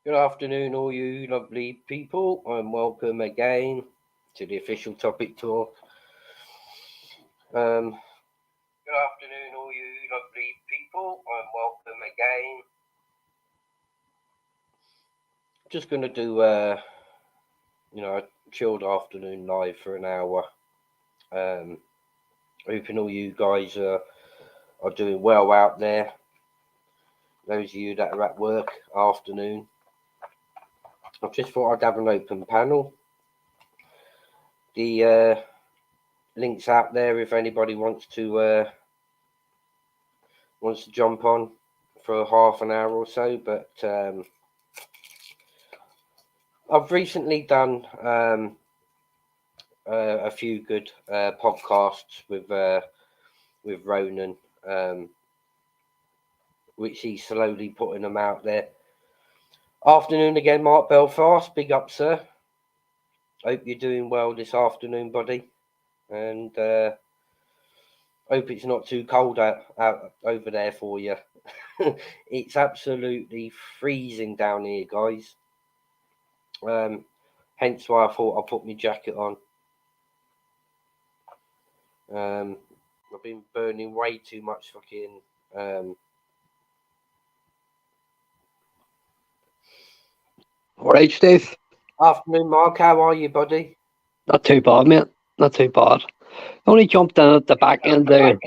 Good afternoon, all you lovely people, and welcome again to the official topic talk. Good afternoon, all you lovely people, and welcome again. Just going to do a chilled afternoon live for an hour. Hoping all you guys are doing well out there. Those of you that are at work afternoon. I just thought I'd have an open panel. The links out there if anybody wants to jump on for half an hour or so. But I've recently done a few good podcasts with Ronan, which he's slowly putting them out there. Afternoon again, Mark Belfast. Big up, sir. Hope you're doing well this afternoon, buddy. And hope it's not too cold out over there for you. It's absolutely freezing down here, guys. Hence why I thought I'd put my jacket on. I've been burning way too much fucking All right, Steve. Afternoon, Mark. How are you, buddy? Not too bad, mate. Not too bad. Only jumped in at the back end of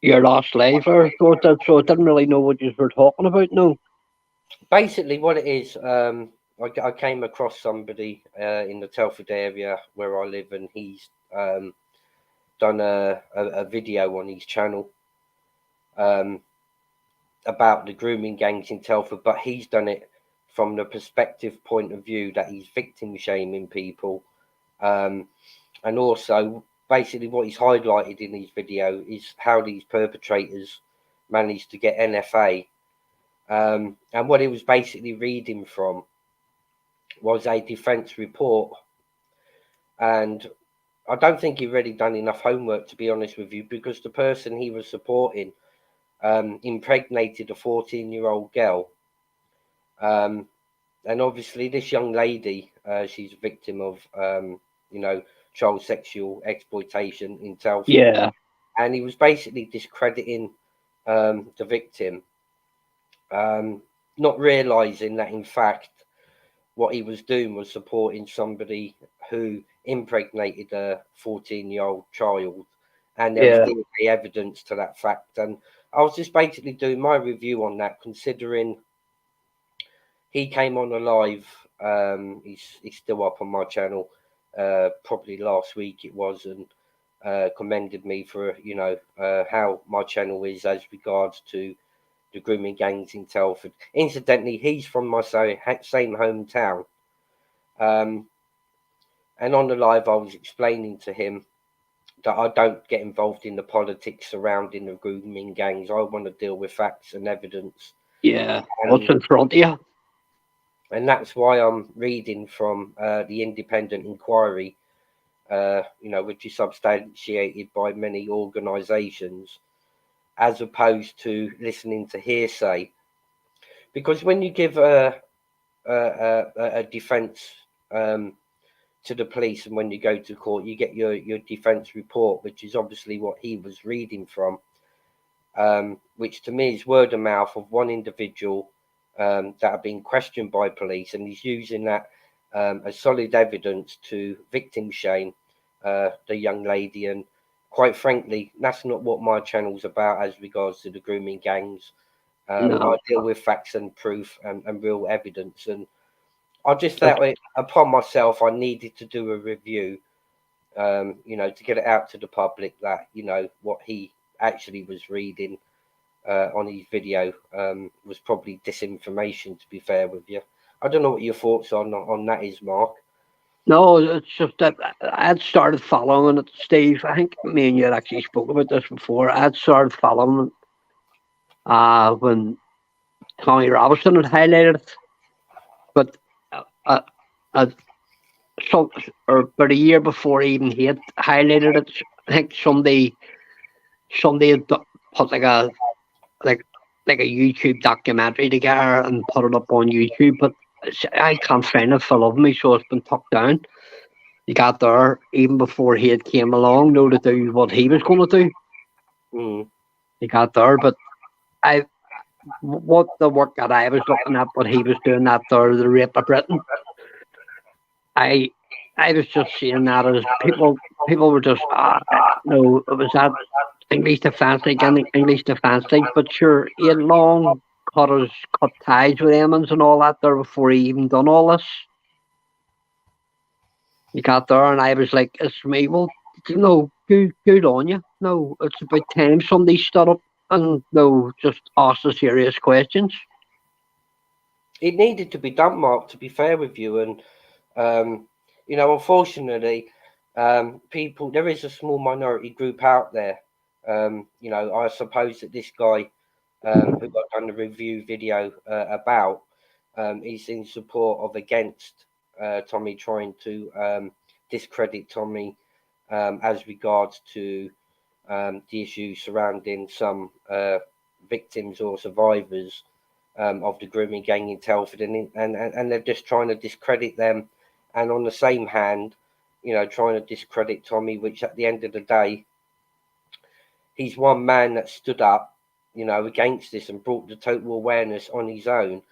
your last live, so I didn't really know what you were talking about. No. Basically, what it is, I came across somebody in the Telford area where I live, and he's done a video on his channel about the grooming gangs in Telford, but he's done it from the perspective point of view that he's victim shaming people, and also basically what he's highlighted in his video is how these perpetrators managed to get NFA, and what he was basically reading from was a defence report, and I don't think he really done enough homework, to be honest with you, because the person he was supporting impregnated a 14-year-old girl. And obviously this young lady, she's a victim of, child sexual exploitation in Telford. Yeah. And he was basically discrediting the victim, not realising that, in fact, what he was doing was supporting somebody who impregnated a 14-year-old child. And there was DNA evidence to that fact. And I was just basically doing my review on that, considering he came on a live. He's still up on my channel. Probably last week it was, and commended me for how my channel is as regards to the grooming gangs in Telford. Incidentally, he's from my same hometown. And on the live, I was explaining to him that I don't get involved in the politics surrounding the grooming gangs. I want to deal with facts and evidence. Yeah. What's in front of you? And that's why I'm reading from the independent inquiry, which is substantiated by many organisations, as opposed to listening to hearsay. Because when you give a defence to the police, and when you go to court, you get your defence report, which is obviously what he was reading from, which to me is word of mouth of one individual that have been questioned by police, and he's using that as solid evidence to victim shame the young lady. And quite frankly, that's not what my channel's about as regards to the grooming gangs. No. I deal with facts and proof and real evidence, and I just felt it upon myself I needed to do a review, to get it out to the public that, what he actually was reading on his video was probably disinformation, to be fair with you. I don't know what your thoughts on that is, Mark. No, it's just that I had started following it, Steve. I think me and you had actually spoke about this before. I had started following it when Tommy Robinson had highlighted it. But about a year before even he had highlighted it, I think somebody had put like like a YouTube documentary together and put it up on YouTube, but I can't find it for love of me, so it's been tucked down. He got there even before he had came along, know to do what he was going to do. Mm. He got there, but I, what the work that I was looking at, what he was doing that there, the rape of Britain, I was just seeing that as people were just no, it was that English Defence League and English Defence League, but sure, he had long cut ties with Emmons and all that there before he even done all this. He got there, and I was like, "It's for me." Well, no, good on you. No, it's about time somebody stood up and no, just asked the serious questions. It needed to be done, Mark. To be fair with you, and unfortunately, people, there is a small minority group out there. I suppose that this guy who I've done the review video about, is in support of against Tommy, trying to discredit Tommy as regards to the issues surrounding some victims or survivors of the grooming gang in Telford, and they're just trying to discredit them, and on the same hand, trying to discredit Tommy, which at the end of the day, he's one man that stood up, against this and brought the total awareness on his own.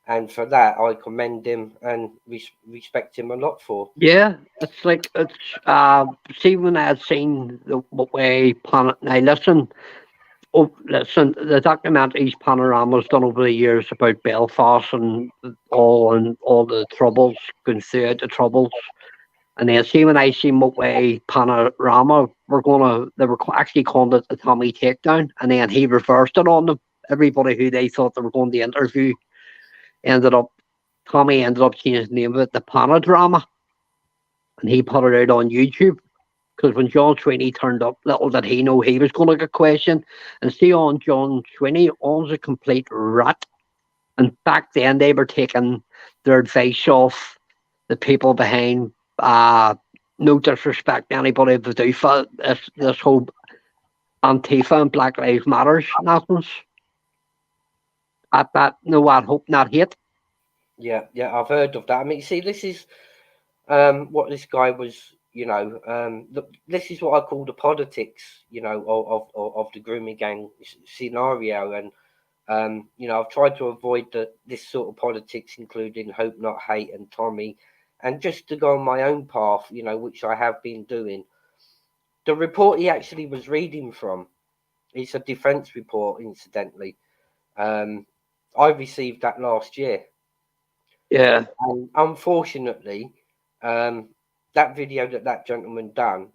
And for that, I commend him and respect him a lot for. Yeah, it's like it's see when I had seen the way now listen, the documentaries Panorama's done over the years about Belfast and all the troubles, going through it, the troubles. And then see when I see what way Panorama they were actually calling it the Tommy takedown, and then he reversed it on them. Everybody who they thought they were going to interview Tommy ended up changing the name of it, the Panodrama, and he put it out on YouTube. Because when John Sweeney turned up, little did he know he was going to get questioned. And see, on John Sweeney owns a complete rat. And back then, they were taking their advice off the people behind. No disrespect to anybody, but do for this whole Antifa and Black Lives Matters nonsense. At that, no, I hope not hate. Yeah, I've heard of that. I mean, see, this is what this guy was. This is what I call the politics, of the grooming gang scenario, and I've tried to avoid this sort of politics, including Hope Not Hate and Tommy, and just to go on my own path, which I have been doing. The report he actually was reading from, it's a defence report, incidentally. I received that last year. Yeah. And unfortunately, that video that gentleman done,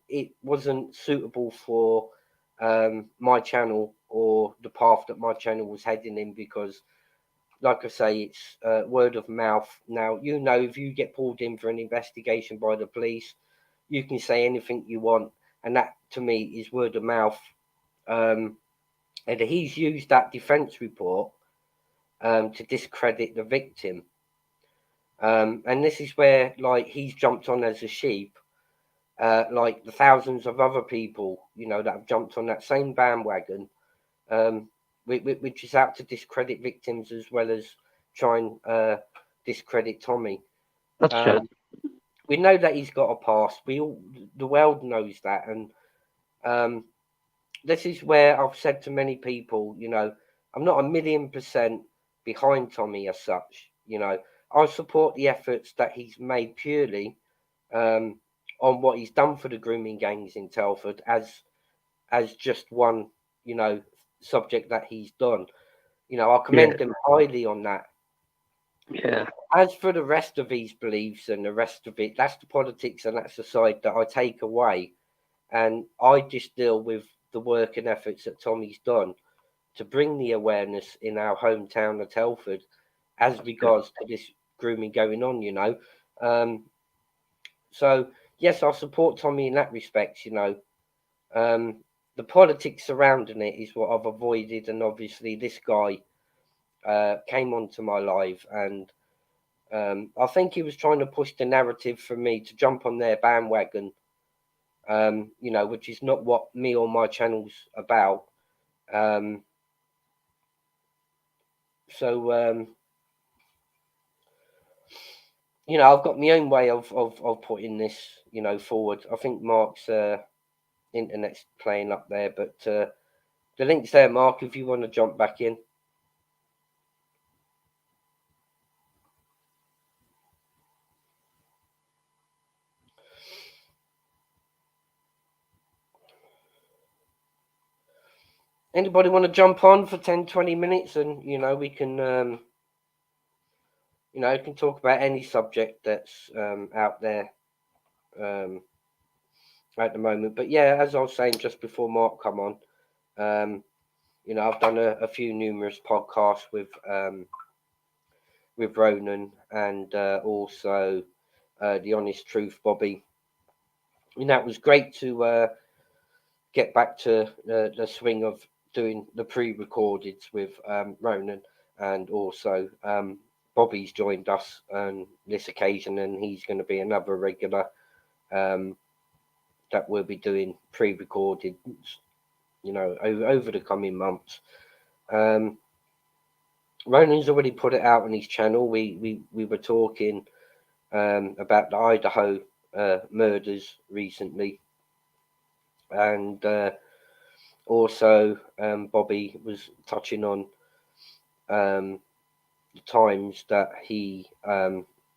it wasn't suitable for my channel or the path that my channel was heading in, because, like I say, it's word of mouth. Now, if you get pulled in for an investigation by the police, you can say anything you want, and that to me is word of mouth. And he's used that defence report to discredit the victim. And this is where, like, he's jumped on as a sheep, like the thousands of other people, that have jumped on that same bandwagon, which is out to discredit victims as well as try and discredit Tommy. That's it. We know that he's got a past. The world knows that, and this is where I've said to many people, I'm not 1,000,000% behind Tommy as such. I support the efforts that he's made purely on what he's done for the grooming gangs in Telford as just one, subject that he's done. I commend him highly on that. Yeah. As for the rest of his beliefs and the rest of it, that's the politics and that's the side that I take away. And I just deal with the work and efforts that Tommy's done to bring the awareness in our hometown of Telford as regards to this grooming going on. So yes, I support Tommy in that respect. The politics surrounding it is what I've avoided, and obviously this guy came onto my live, and I think he was trying to push the narrative for me to jump on their bandwagon, which is not what me or my channel's about. So you know, I've got my own way of putting this, you know, forward. I think Mark's internet's playing up there, but the link's there, Mark, if you want to jump back in. Anybody want to jump on for 10-20 minutes, and you know, we can you know, can talk about any subject that's out there at the moment. But yeah, as I was saying just before Mark come on, you know, I've done a few numerous podcasts with Ronan, and also The Honest Truth, Bobby. And that was great to get back to the swing of doing the pre-recordeds with Ronan, and also Bobby's joined us on this occasion, and he's going to be another regular that we'll be doing pre-recorded, you know, over the coming months. Ronan's already put it out on his channel. We were talking about the Idaho murders recently, and also Bobby was touching on the times that he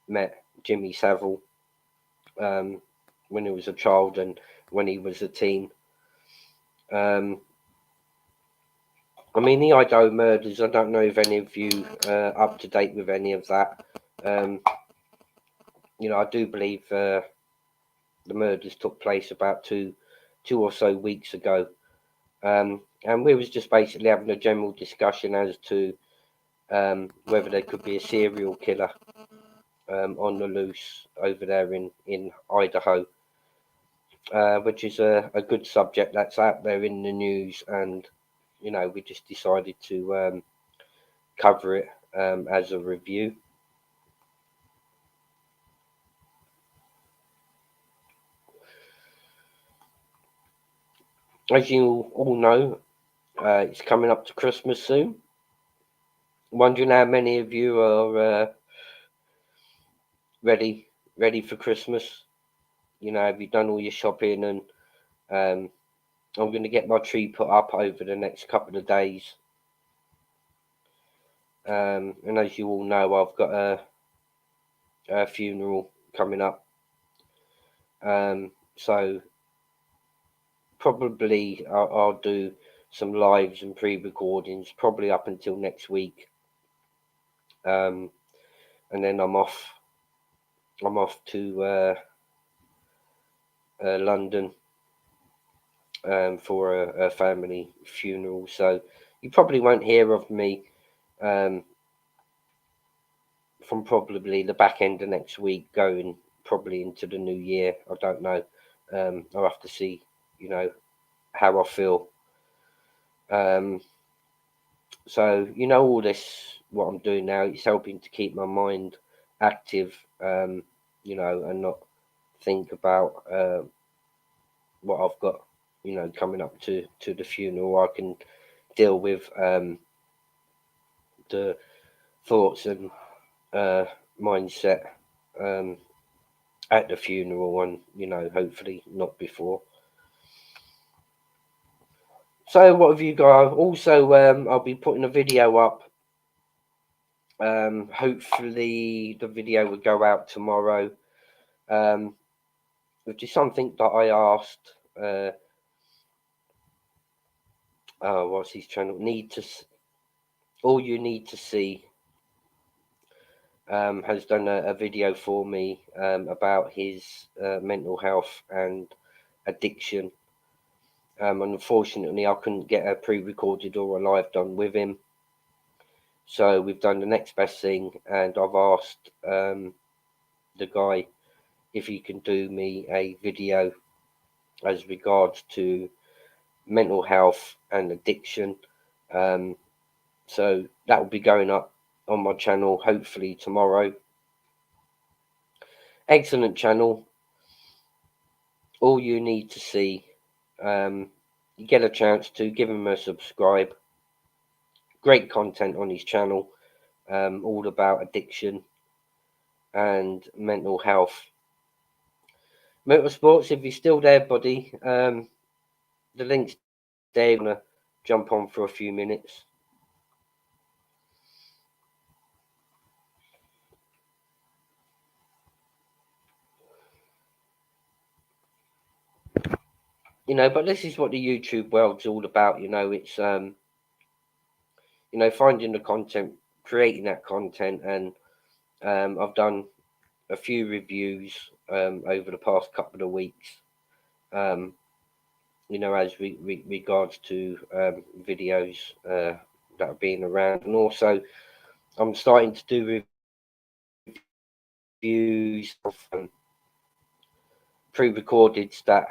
met Jimmy Savile when he was a child and when he was a teen. I mean, the Idaho murders, I don't know if any of you are up to date with any of that. You know, I do believe the murders took place about two or so weeks ago. And we was just basically having a general discussion as to whether there could be a serial killer on the loose over there in Idaho, which is a good subject that's out there in the news. And, you know, we just decided to cover it as a review. As you all know, it's coming up to Christmas soon. Wondering how many of you are ready for Christmas. You know, have you done all your shopping? And I'm going to get my tree put up over the next couple of days. And as you all know, I've got a funeral coming up. So probably I'll do some lives and pre-recordings probably up until next week. And then I'm off to London for a family funeral. So you probably won't hear of me from probably the back end of next week, going probably into the new year. I don't know. I'll have to see, you know, how I feel. So, you know, all this, what I'm doing now, it's helping to keep my mind active, you know, and not think about what I've got, you know, coming up to the funeral. I can deal with the thoughts and mindset at the funeral, and, you know, hopefully not before. So what have you got? Also, I'll be putting a video up. Hopefully the video will go out tomorrow, which is something that I asked what's his channel, All You Need to See, has done a video for me about his mental health and addiction. Unfortunately, I couldn't get a pre-recorded or a live done with him, so we've done the next best thing, and I've asked the guy if he can do me a video as regards to mental health and addiction. So that will be going up on my channel hopefully tomorrow. Excellent channel. All You Need to See. You get a chance to give him a subscribe. Great content on his channel. all about addiction and mental health. Motorsports, if you're still there, buddy, the link's there. I'm gonna jump on for a few minutes. But this is what the YouTube world's all about. It's finding the content, creating that content, and I've done a few reviews over the past couple of weeks. As regards to videos that are being around, and also I'm starting to do reviews of pre-recorded that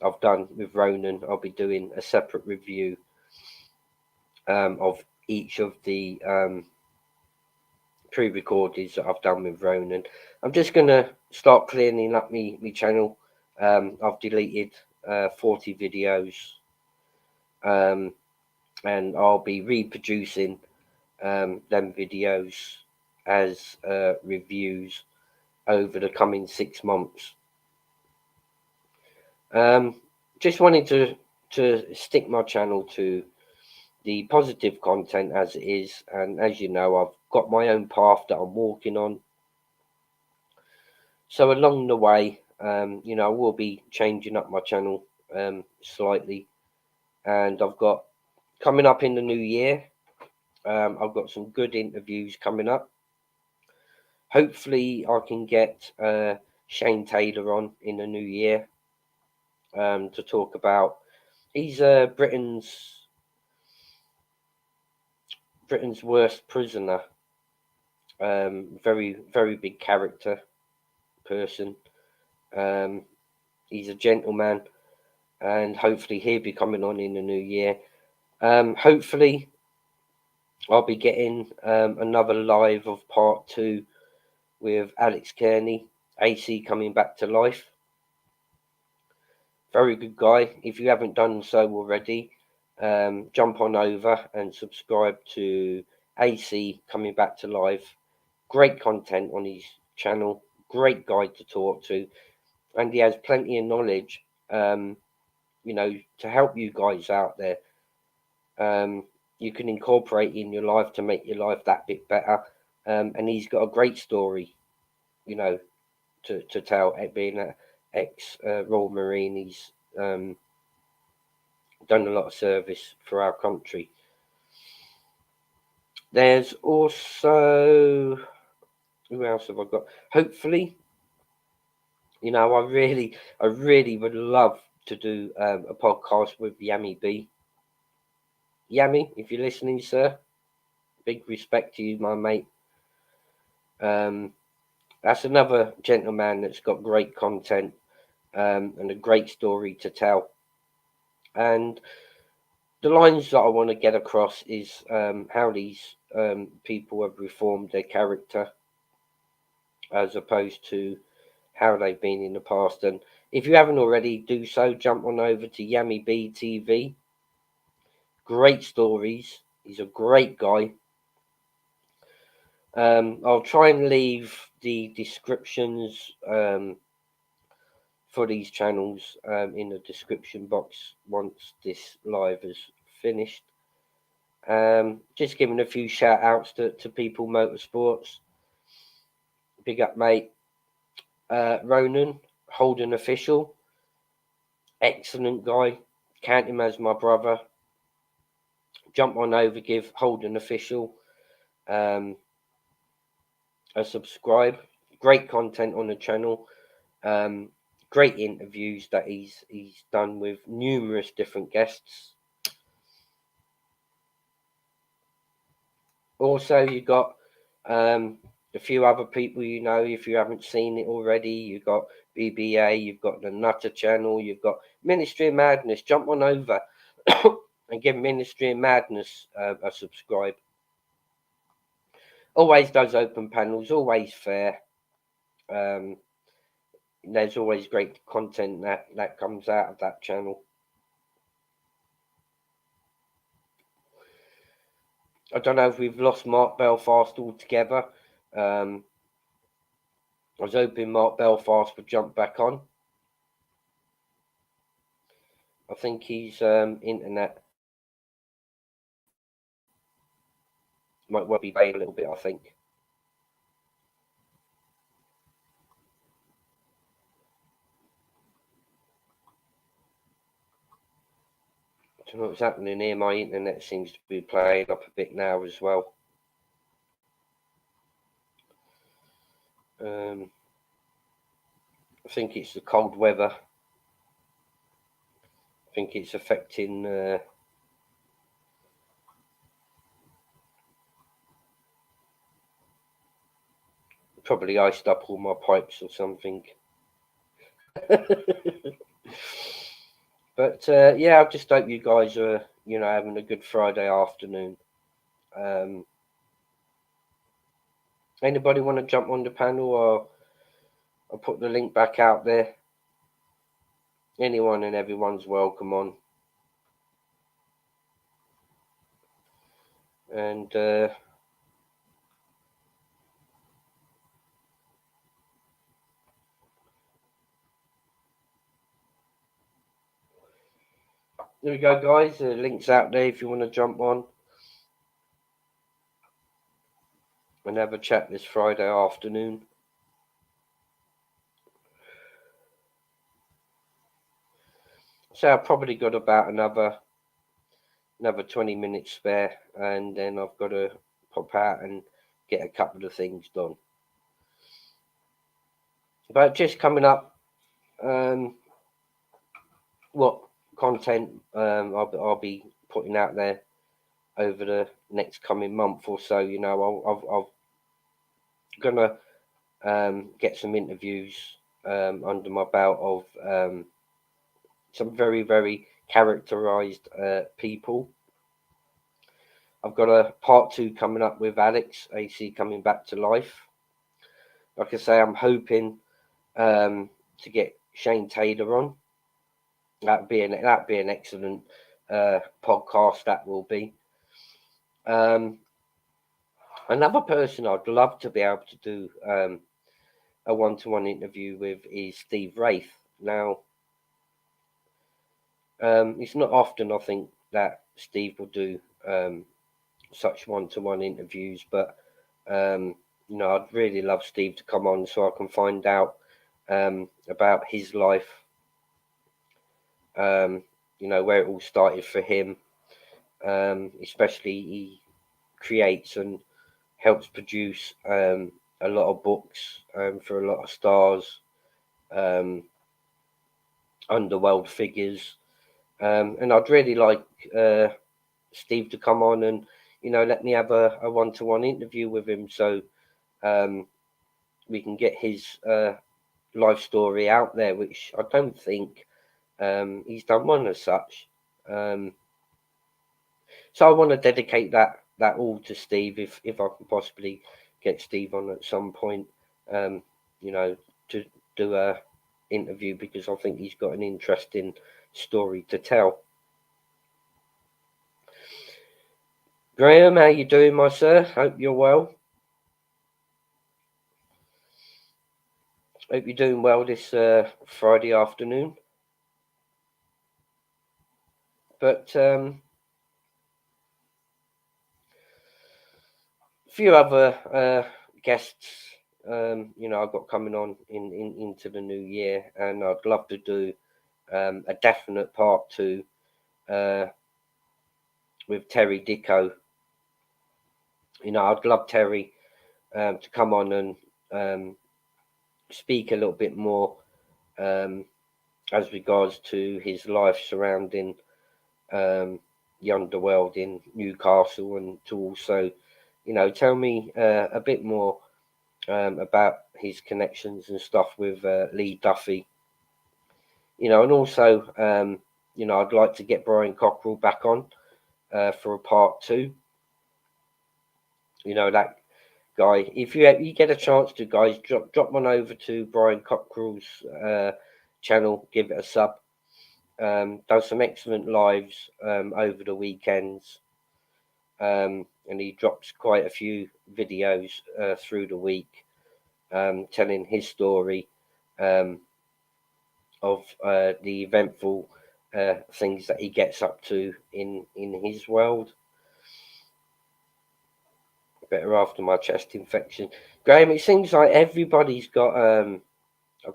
I've done with Ronan. I'll be doing a separate review of each of the pre-recordeds that I've done with Ronan. I'm just gonna start cleaning up my channel. I've deleted 40 videos, and I'll be reproducing them videos as reviews over the coming 6 months. Just wanted to stick my channel to the positive content as it is, and as you know, I've got my own path that I'm walking on. So along the way, I will be changing up my channel slightly, and I've got coming up in the new year. I've got some good interviews coming up. Hopefully, I can get Shane Taylor on in the new year to talk about. He's Britain's worst prisoner. Very, very big character person. He's a gentleman, and hopefully he'll be coming on in the new year. Hopefully I'll be getting another live of part 2 with Alex Kearney, AC coming back to life. Very good guy. If you haven't done so already, jump on over and subscribe to AC coming back to life. Great content on his channel, great guy to talk to, and he has plenty of knowledge to help you guys out there. You can incorporate in your life to make your life that bit better, and he's got a great story to tell. Being an ex Royal Marine, he's done a lot of service for our country. There's also, who else have I got? Hopefully, I really would love to do a podcast with Yami B. Yami, if you're listening, sir, big respect to you, my mate. That's another gentleman that's got great content and a great story to tell. And the lines that I want to get across is how these people have reformed their character as opposed to how they've been in the past. And if you haven't already, do so. Jump on over to Yami B TV. Great stories. He's a great guy. I'll try and leave the descriptions for these channels in the description box once this live is finished. Just giving a few shout outs to People Motorsports. Big up, mate. Ronan, Holden Official. Excellent guy. Count him as my brother. Jump on over, give Holden Official a subscribe. Great content on the channel. Great interviews that he's done with numerous different guests. Also, you got a few other people if you haven't seen it already. You've got BBA, you've got the Nutter channel, you've got Ministry of Madness. Jump on over and give Ministry of Madness a subscribe. Always does open panels, always fair. There's always great content that comes out of that channel. I don't know if we've lost Mark Belfast altogether. I was hoping Mark Belfast would jump back on. I think his internet might well be bad a little bit, I think. I don't know what's happening here. My internet seems to be playing up a bit now as well. I think it's the cold weather. I think it's affecting probably iced up all my pipes or something. But yeah, I just hope you guys are, having a good Friday afternoon. Anybody want to jump on the panel, or I'll put the link back out there? Anyone and everyone's welcome on. And there we go, guys. The link's out there if you want to jump on and have a chat this Friday afternoon. So I've probably got about another 20 minutes spare, and then I've got to pop out and get a couple of things done. But just coming up, what content I'll be putting out there over the next coming month or so. I'm gonna get some interviews under my belt of some very, very characterized people. I've got a part 2 coming up with Alex AC coming back to life. Like I say, I'm hoping to get Shane Taylor on. That'd be an excellent podcast. That will be. Another person I'd love to be able to do a one-to-one interview with is Steve Wraith. Now, it's not often I think that Steve will do such one-to-one interviews, but I'd really love Steve to come on so I can find out about his life, where it all started for him. Especially he creates and helps produce a lot of books for a lot of stars, underworld figures, and I'd really like Steve to come on and let me have a one-to-one interview with him, so we can get his life story out there, which I don't think he's done one as such. So I want to dedicate that all to Steve, if I can possibly get Steve on at some point, to do a interview, because I think he's got an interesting story to tell. Graham, how you doing, my sir? Hope you're well. Hope you're doing well this Friday afternoon. But a few other guests, I've got coming on into the new year, and I'd love to do a definite part 2 with Terry Dicko. I'd love Terry to come on and speak a little bit more as regards to his life surrounding the underworld in Newcastle, and to also, tell me a bit more about his connections and stuff with Lee Duffy. And also, I'd like to get Brian Cockrell back on for a part 2. That guy, if you get a chance to, guys, drop one over to Brian Cockrell's channel, give it a sub. Does some excellent lives over the weekends. and he drops quite a few videos through the week, telling his story of the eventful things that he gets up to in his world. Better after my chest infection, Graham. It seems like everybody's got a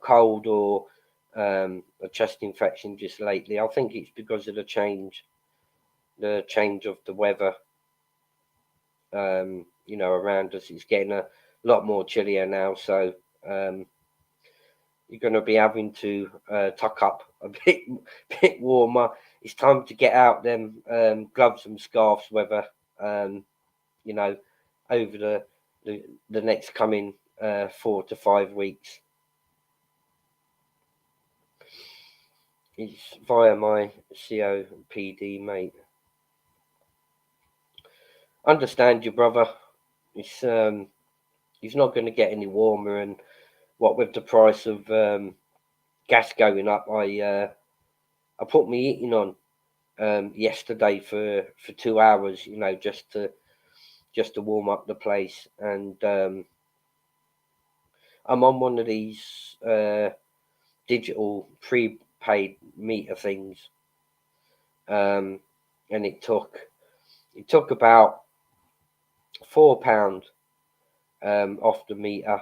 cold or a chest infection just lately. I think it's because of the change of the weather. Around us, it's getting a lot more chillier now, so you're going to be having to tuck up a bit warmer. It's time to get out them gloves and scarves, whether over the next coming 4 to 5 weeks. It's via my COPD, mate. Understand your brother. It's he's not going to get any warmer, and what with the price of gas going up, I put my heating on yesterday for 2 hours, just to warm up the place, and I'm on one of these digital prepaid meter things, and it took about £4 off the meter,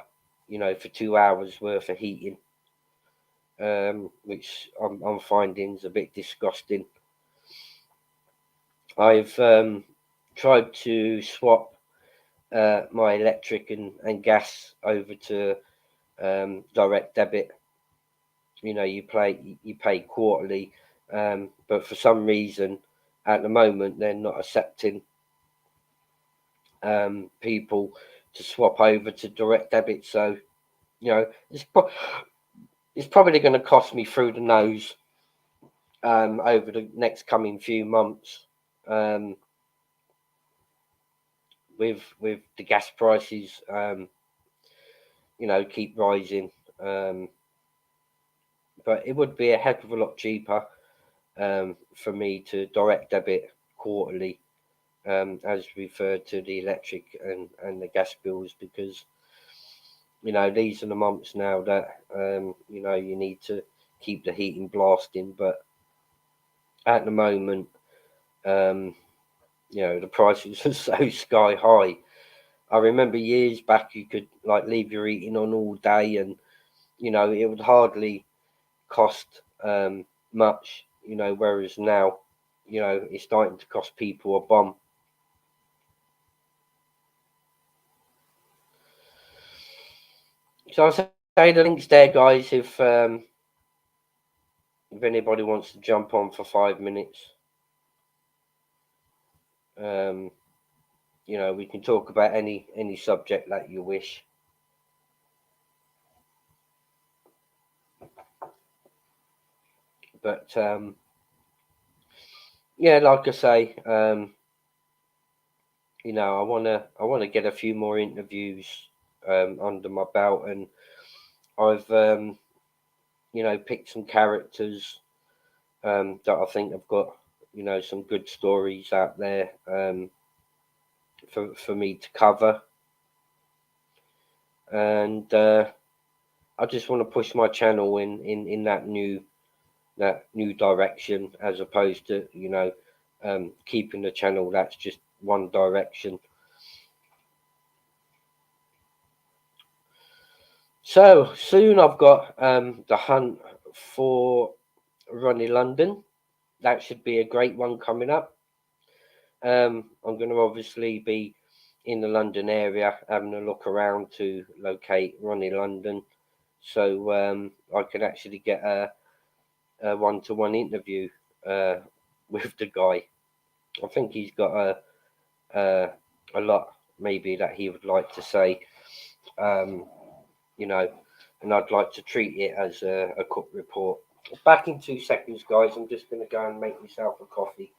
for 2 hours worth of heating, which I'm finding is a bit disgusting. I've tried to swap my electric and gas over to direct debit. You pay quarterly, but for some reason at the moment they're not accepting people to swap over to direct debit. So it's probably going to cost me through the nose over the next coming few months, with the gas prices keep rising, but it would be a heck of a lot cheaper for me to direct debit quarterly, as referred to the electric and the gas bills, because these are the months now that you need to keep the heating blasting, but at the moment the prices are so sky high. I remember years back you could leave your heating on all day, and it would hardly cost much, whereas now it's starting to cost people a bomb. So I'll say the links there, guys, if anybody wants to jump on for 5 minutes. We can talk about any subject that you wish. But yeah, like I say, I wanna get a few more interviews under my belt, and I've picked some characters that I think have got some good stories out there for me to cover, and I just want to push my channel in that new direction, as opposed to keeping the channel that's just one direction. So soon I've got the hunt for Ronnie London. That should be a great one coming up. I'm going to obviously be in the London area having a look around to locate Ronnie London, so I can actually get a one-to-one interview with the guy. I think he's got a lot maybe that he would like to say, and I'd like to treat it as a cook report. Back in 2 seconds, guys. I'm just going to go and make myself a coffee.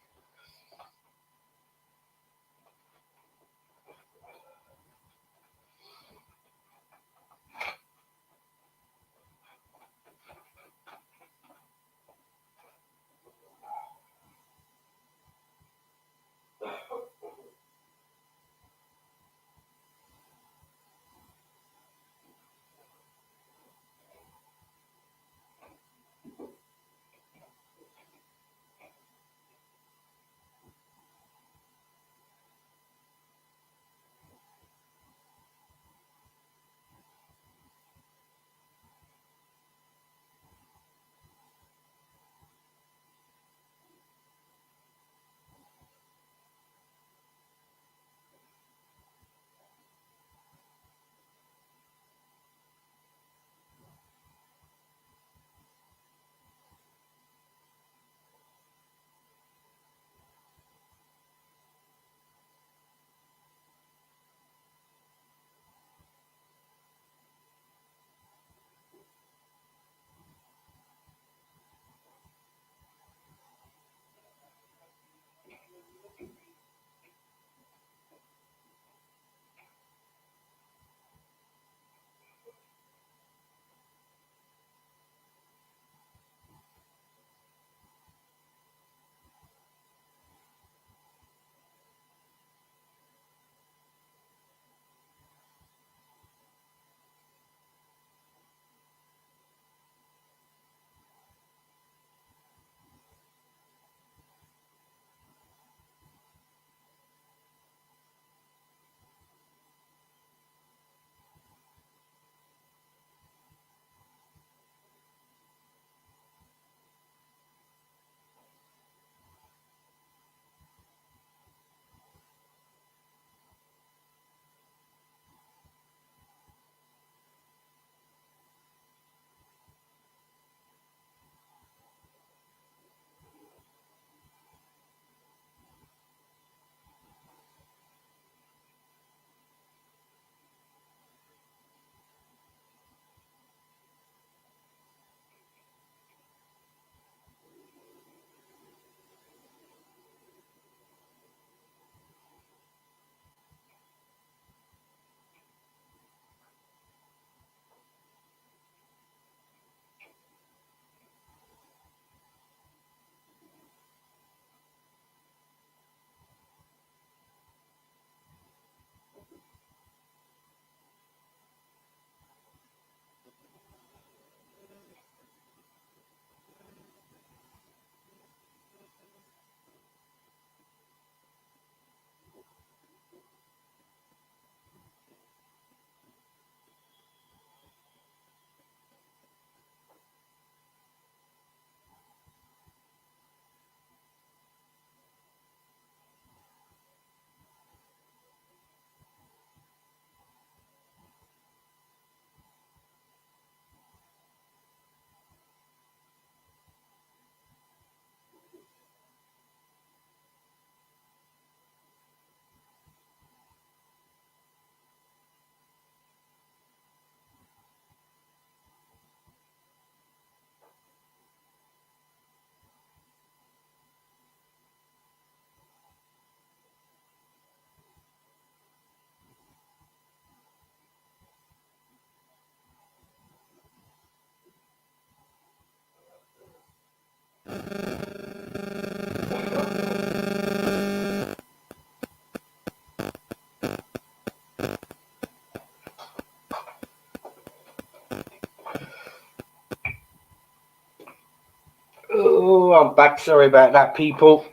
I'm back. Sorry about that, people.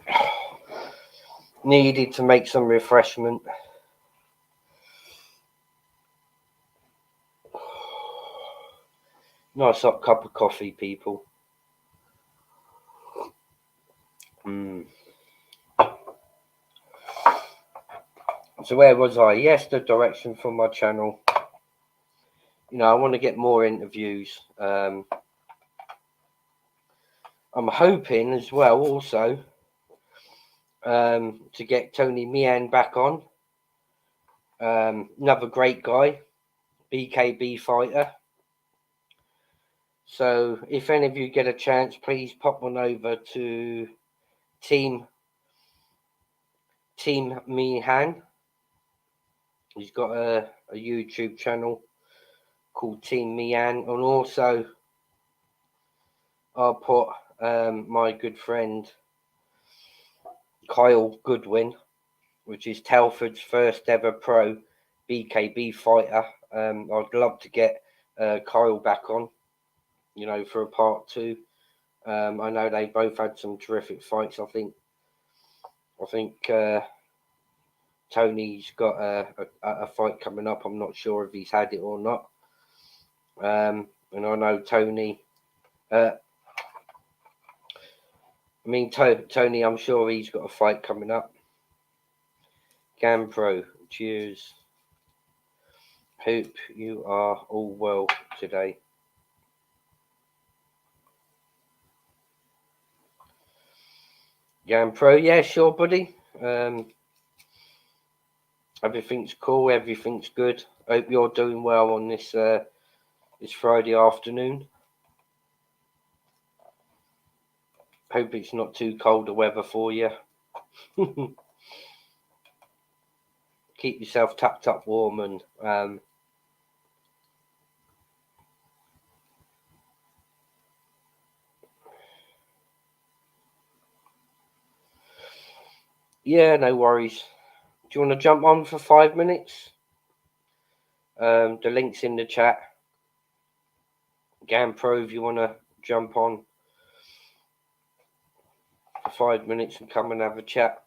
Needed to make some refreshment. Nice hot cup of coffee, people. So where was I? Yes, the direction for my channel. I want to get more interviews. I'm hoping as well also to get Tony Meehan back on. Another great guy, BKB fighter. So if any of you get a chance, please pop on over to Team Meehan. He's got a YouTube channel called Team Meehan, and also I'll put my good friend Kyle Goodwin, which is Telford's first ever pro BKB fighter. I'd love to get Kyle back on, for a part 2. I know they both had some terrific fights. I think Tony's got a fight coming up. I'm not sure if he's had it or not. And I know Tony. Tony, I'm sure he's got a fight coming up. GAMPRO, cheers. Hope you are all well today. GAMPRO, yeah, sure, buddy. Everything's cool. Everything's good. Hope you're doing well on this this Friday afternoon. Hope it's not too cold the weather for you. Keep yourself tucked up warm and yeah, no worries. Do you want to jump on for 5 minutes? The link's in the chat. GAMPRO, if you want to jump on for 5 minutes and come and have a chat,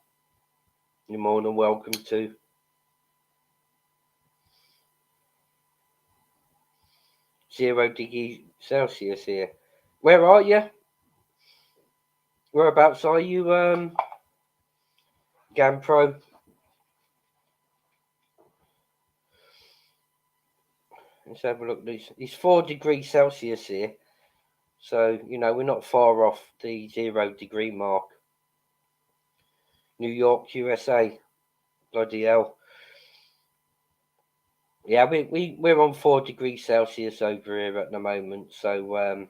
you're more than welcome to. -0 Celsius here. Where are you? Whereabouts are you, GAMPRO? Let's have a look. It's 4 degrees Celsius here. So, we're not far off the 0 degree mark. New York, USA. Bloody hell. Yeah, we're on 4 degrees Celsius over here at the moment. So,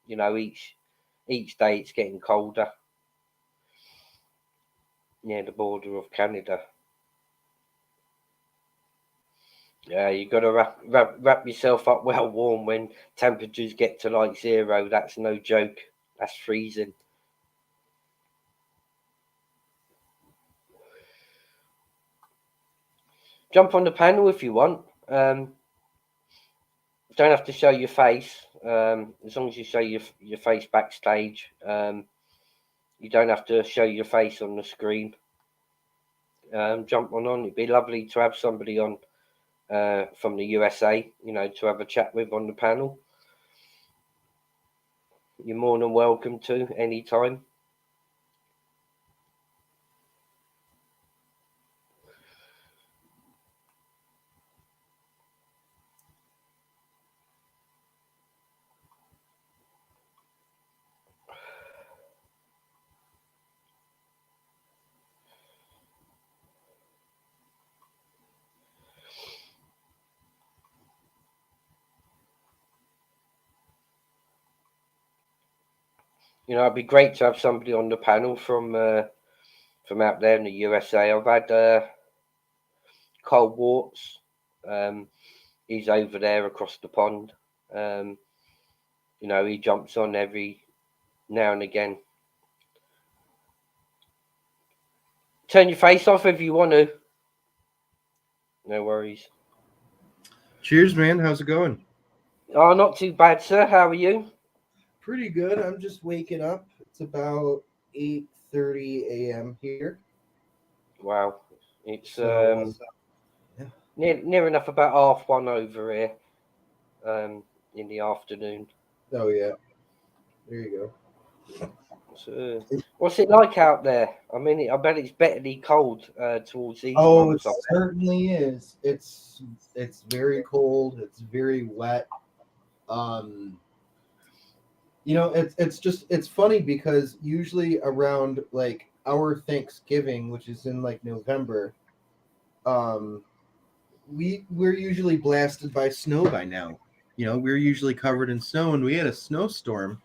each day it's getting colder. Near the border of Canada. Yeah, you got to wrap yourself up well warm when temperatures get to like 0. That's no joke. That's freezing. Jump on the panel if you want. Don't have to show your face. As long as you show your face backstage. You don't have to show your face on the screen. Jump on. It'd be lovely to have somebody on from the USA, to have a chat with on the panel. You're more than welcome to anytime. It'd be great to have somebody on the panel from out there in the USA. I've had Carl Warts. He's over there across the pond. He jumps on every now and again. Turn your face off if you want to. No worries. Cheers, man. How's it going? Oh, not too bad, sir. How are you? Pretty good. I'm just waking up. It's about 8:30 a.m. here. Wow, it's So, yeah. near enough about 1:30 over here in the afternoon. Oh yeah, there you So, go. what's it like out there? I mean, I bet it's bitterly cold towards these Oh, it months. I bet. certainly is. It's very cold. It's very wet. Um, it's funny because usually around like our Thanksgiving, which is in like November, um, we're usually blasted by snow by now. We're usually covered in snow, and we had a snowstorm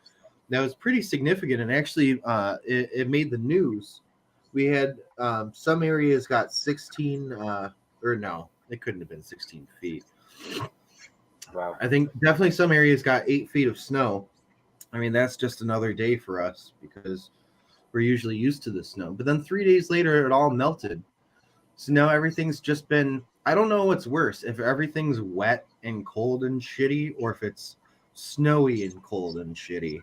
that was pretty significant, and actually, it made the news. We had some areas got 16, or no, it couldn't have been 16 feet. Wow. I think definitely some areas got 8 feet of snow. I mean, that's just another day for us because we're usually used to the snow. But then 3 days later, it all melted. So now everything's just been, I don't know what's worse, if everything's wet and cold and shitty, or if it's snowy and cold and shitty.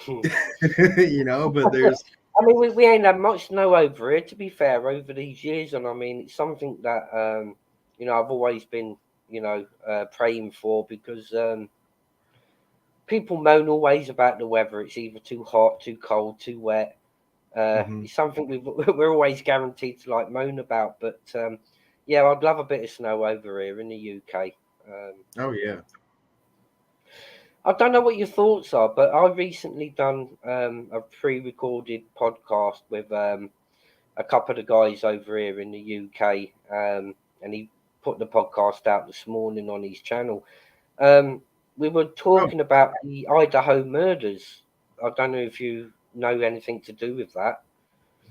But there's. I mean, we ain't had much snow over here, to be fair, over these years, and I mean, it's something that I've always been praying for because people moan always about the weather. It's either too hot, too cold, too wet. Mhm. It's something we're always guaranteed to like moan about, but yeah, I'd love a bit of snow over here in the UK. Oh yeah. I don't know what your thoughts are, but I recently done a pre-recorded podcast with a couple of the guys over here in the UK, and he put the podcast out this morning on his channel. We were Oh, talking about the Idaho murders. I don't know if you know anything to do with that.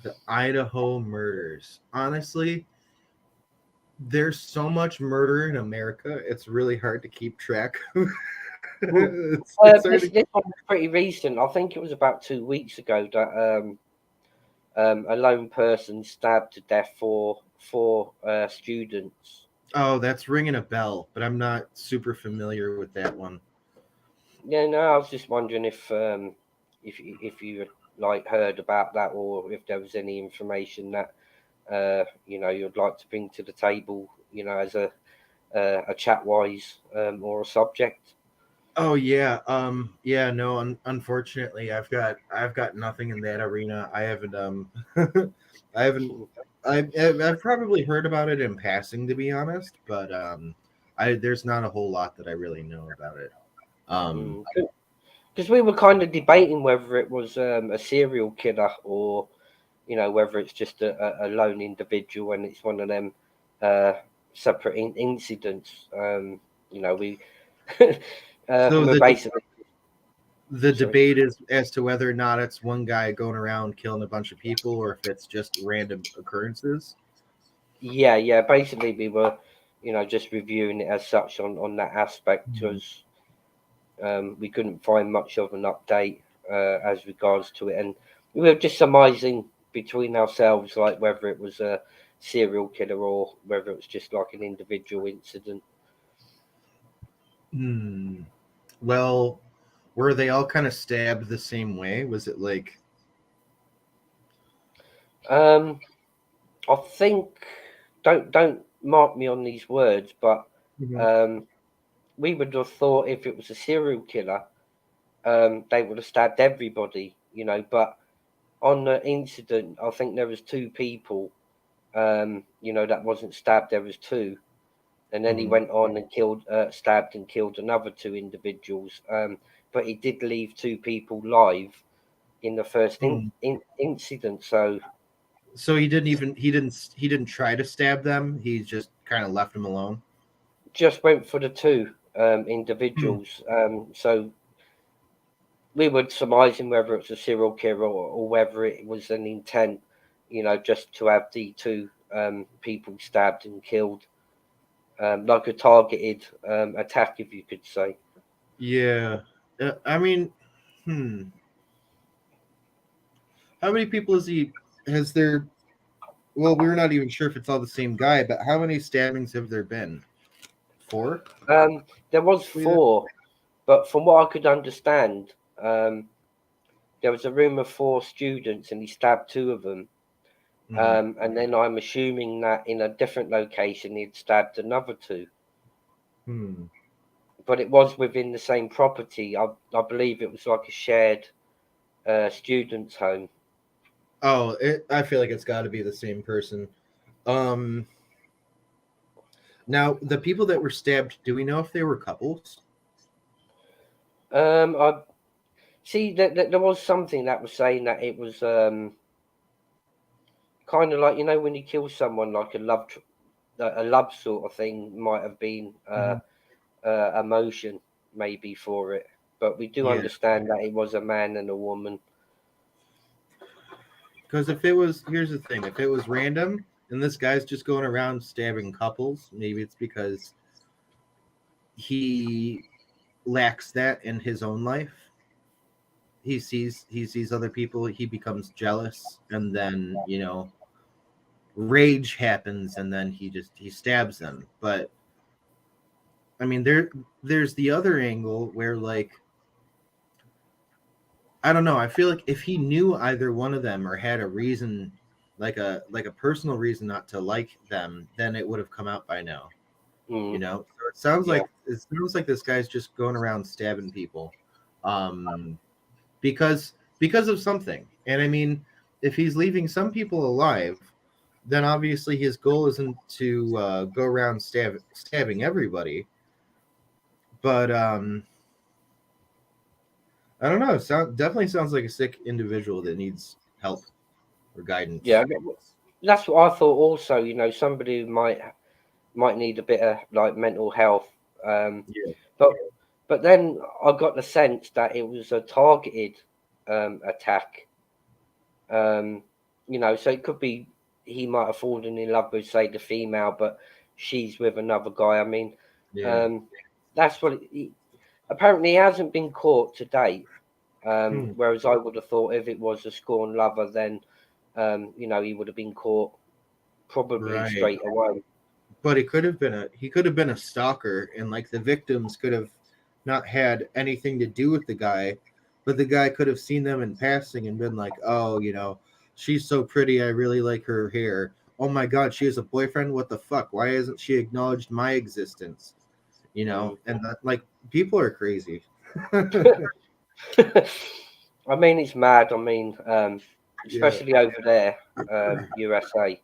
the Idaho murders. Honestly, there's so much murder in America. It's really hard to keep track. It's hard This to. this one was pretty recent. I think it was about 2 weeks ago that a lone person stabbed to death four students. Oh, that's ringing a bell, but I'm not super familiar with that one. Yeah, no, I was just wondering if you had, like heard about that, or if there was any information that you'd like to bring to the table, as a chat wise or a subject. Oh yeah, yeah. No, unfortunately, I've got nothing in that arena. I haven't, I haven't, I've probably heard about it in passing, to be honest, but there's not a whole lot that I really know about it. Um, Because we were kind of debating whether it was a serial killer or whether it's just a lone individual and it's one of them uh, separate incidents. We so we're basically the sorry. debate is as to whether or not it's one guy going around killing a bunch of people, or if it's just random occurrences. Yeah. Basically, we were just reviewing it as such on that aspect Mhm. because we couldn't find much of an update as regards to it, and we were just surmising between ourselves like whether it was a serial killer or whether it was just like an individual incident. Hmm. Well, were they all kind of stabbed the same way? Was it like? Um, I think don't mark me on these words, but Mhm. um, we would have thought if it was a serial killer, they would have stabbed everybody, But on the incident, I think there was two people, that wasn't stabbed. There was two, and then he Mhm. went on and stabbed and killed another two individuals. But he did leave two people live in the first Hmm. incident. So So he didn't try to stab them. He just kind of left them alone. just went for the two Hmm. individuals. So we were surmising whether it's a serial killer or whether it was an intent, just to have the two people stabbed and killed, like a targeted attack, if you could say. Yeah. I mean, hmm. How many people has there? Well, we're not even sure if it's all the same guy, but how many stabbings have there been? Four? There was We- four, but from what I could understand, there was a room of 4 students, and he stabbed 2 of them. And then I'm assuming that in a different location he'd stabbed another 2. But it was within the same property. I believe it was like a shared students' home. Oh, I feel like it's got to be the same person. Now, the people that were stabbed, do we know if they were couples? I see that there was something that was saying that it was kind of like, you know, when you kill someone, like a love sort of thing might have been emotion maybe for it, but we do understand that it was a man and a woman. Because if it was, here's the thing, if it was random and this guy's just going around stabbing couples, maybe it's because he lacks that in his own life. He sees other people, he becomes jealous, and then, you know, rage happens, and then he stabs them. But I mean, there's the other angle where, like, I don't know, I feel like if he knew either one of them or had a reason, like a personal reason not to like them, then it would have come out by now. You know, so it sounds like this guy's just going around stabbing people because of something. And I mean, if he's leaving some people alive, then obviously his goal isn't to go around stabbing everybody. But I don't know. Definitely sounds like a sick individual that needs help or guidance. Yeah, that's what I thought. Also, you know, somebody who might need a bit of like mental health. But then I got the sense that it was a targeted attack. You know, so it could be he might have fallen in love with, say, the female, but she's with another guy. I mean, that's what. Apparently, he hasn't been caught to date. Whereas I would have thought if it was a scorned lover, then you know, he would have been caught probably straight away. But he could have been a stalker, and like the victims could have not had anything to do with the guy, but the guy could have seen them in passing and been like, oh, you know, she's so pretty, I really like her hair. Oh my god, she has a boyfriend? What the fuck? Why hasn't she acknowledged my existence? You know, and that, like, people are crazy. I mean, it's mad. I mean, especially over there, USA.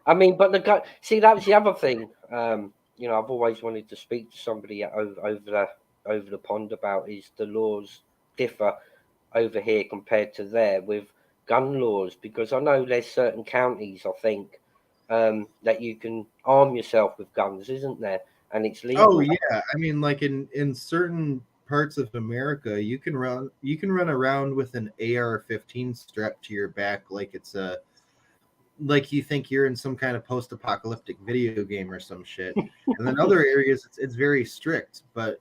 I mean, but the guy. See, that was the other thing. You know, I've always wanted to speak to somebody over the pond about is the laws differ over here compared to there with gun laws, because I know there's certain counties, I think, that you can arm yourself with guns, isn't there? And it's legal. Oh yeah, I mean, like in certain parts of America, you can run around with an AR-15 strapped to your back like it's like you think you're in some kind of post-apocalyptic video game or some shit. And then other areas it's very strict. But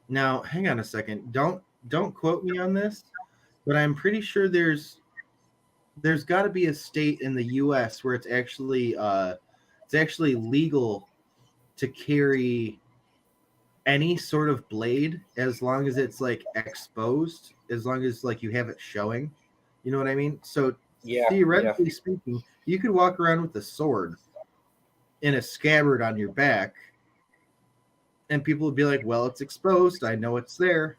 now hang on a second. Don't quote me on this, but I'm pretty sure there's got to be a state in the US where it's actually legal to carry any sort of blade as long as it's like exposed, as long as like you have it showing. You know what I mean? So theoretically speaking, you could walk around with a sword in a scabbard on your back, and people would be like, well, it's exposed, I know it's there.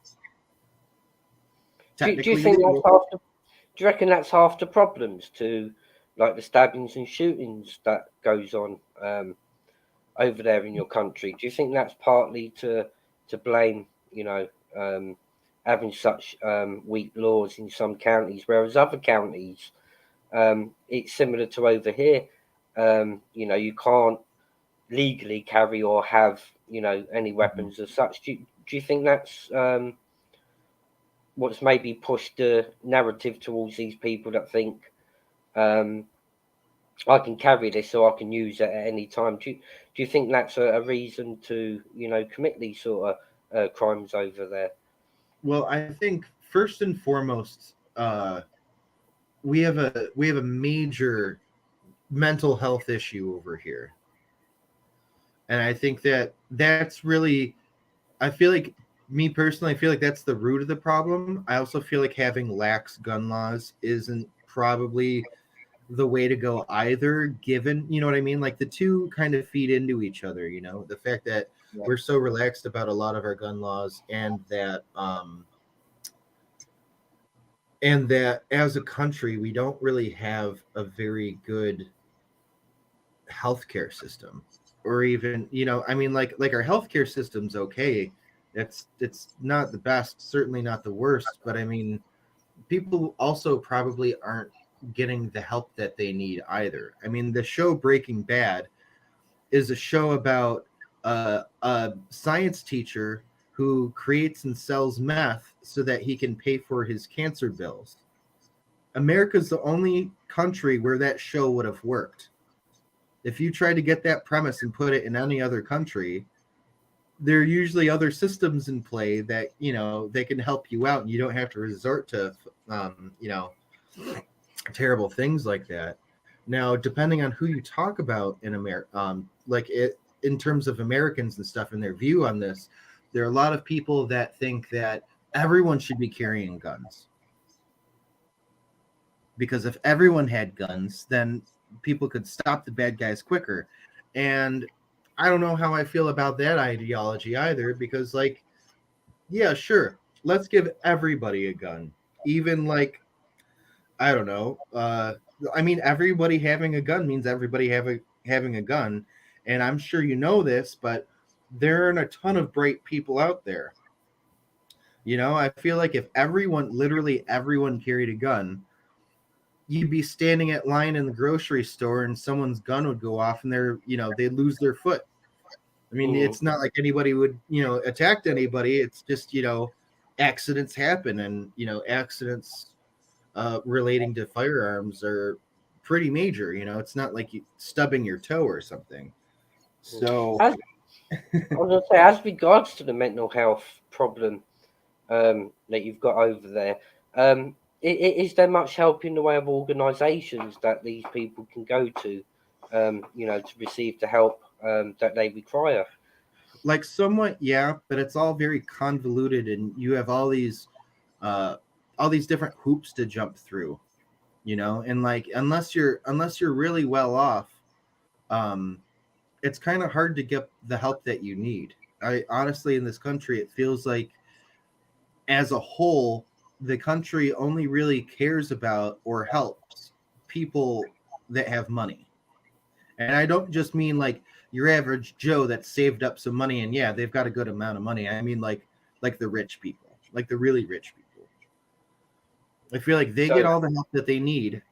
Do you think do you reckon that's half the problems to like the stabbings and shootings that goes on over there in your country? Do you think that's partly to blame, you know, having such weak laws in some counties, whereas other counties, it's similar to over here. You know, you can't legally carry or have, you know, any weapons as such. Do you think that's what's maybe pushed the narrative towards these people that think I can carry this so I can use it at any time? Do you think that's a reason to, you know, commit these sort of crimes over there? Well, I think first and foremost, we have a major mental health issue over here, and I think that's really, I feel like Me personally, I feel like that's the root of the problem. I also feel like having lax gun laws isn't probably the way to go either, given, you know what I mean? Like the two kind of feed into each other, you know, the fact that we're so relaxed about a lot of our gun laws, and that as a country we don't really have a very good healthcare system, or even, you know, I mean, like our healthcare system's okay. It's not the best, certainly not the worst, but I mean, people also probably aren't getting the help that they need either. I mean, the show Breaking Bad is a show about a science teacher who creates and sells meth so that he can pay for his cancer bills. America's the only country where that show would have worked. If you try to get that premise and put it in any other country, there are usually other systems in play that, you know, they can help you out, and you don't have to resort to you know, terrible things like that. Now, depending on who you talk about in America, like it in terms of Americans and stuff and their view on this, there are a lot of people that think that everyone should be carrying guns, because if everyone had guns, then people could stop the bad guys quicker. And I don't know how I feel about that ideology either, because, like, yeah, sure, let's give everybody a gun. Even, like, I don't know. I mean, everybody having a gun means everybody having a gun. And I'm sure you know this, but there aren't a ton of bright people out there. You know, I feel like if everyone, literally everyone, carried a gun, you'd be standing at line in the grocery store and someone's gun would go off and they're, you know, they lose their foot. I mean, it's not like anybody would, you know, attack anybody. It's just, you know, accidents happen, and, you know, accidents relating to firearms are pretty major. You know, it's not like you stubbing your toe or something. So I was going to say, as regards to the mental health problem that you've got over there, is there much help in the way of organisations that these people can go to, you know, to receive the help that they require? like somewhat, yeah, but it's all very convoluted, and you have all these different hoops to jump through, you know, and like unless you're really well off, um, it's kind of hard to get the help that you need. I honestly, in this country, it feels like as a whole, the country only really cares about or helps people that have money. And I don't just mean like your average Joe that saved up some money and, yeah, they've got a good amount of money. I mean like the rich people, like the really rich people. I feel like they get So all the help that they need,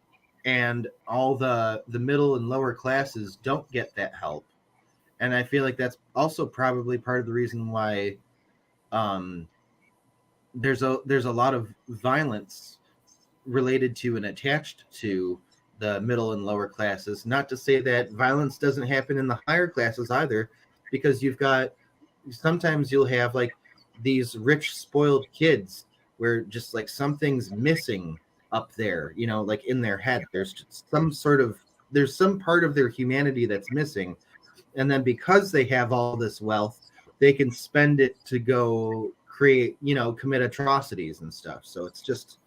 and all the middle and lower classes don't get that help. And I feel like that's also probably part of the reason why um, there's a lot of violence related to and attached to the middle and lower classes. Not to say that violence doesn't happen in the higher classes either, because you've got, sometimes you'll have like these rich spoiled kids where just like something's missing up there, you know, like in their head. There's just there's some part of their humanity that's missing, and then because they have all this wealth, they can spend it to go create, you know, commit atrocities and stuff. So it's just,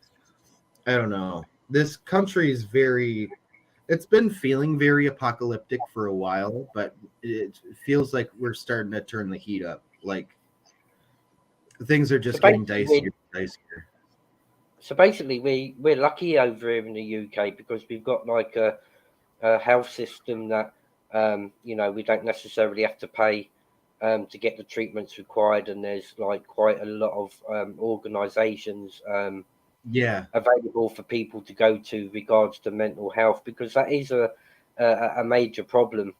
I don't know. This country is it's been feeling very apocalyptic for a while, but it feels like we're starting to turn the heat up. Like things are so just getting basically, dicier and dicier. so basically, we're lucky over here in the UK because we've got like a health system that you know, we don't necessarily have to pay to get the treatments required, and there's like quite a lot of organisations Yeah. available for people to go to regards to mental health, because that is a major problem.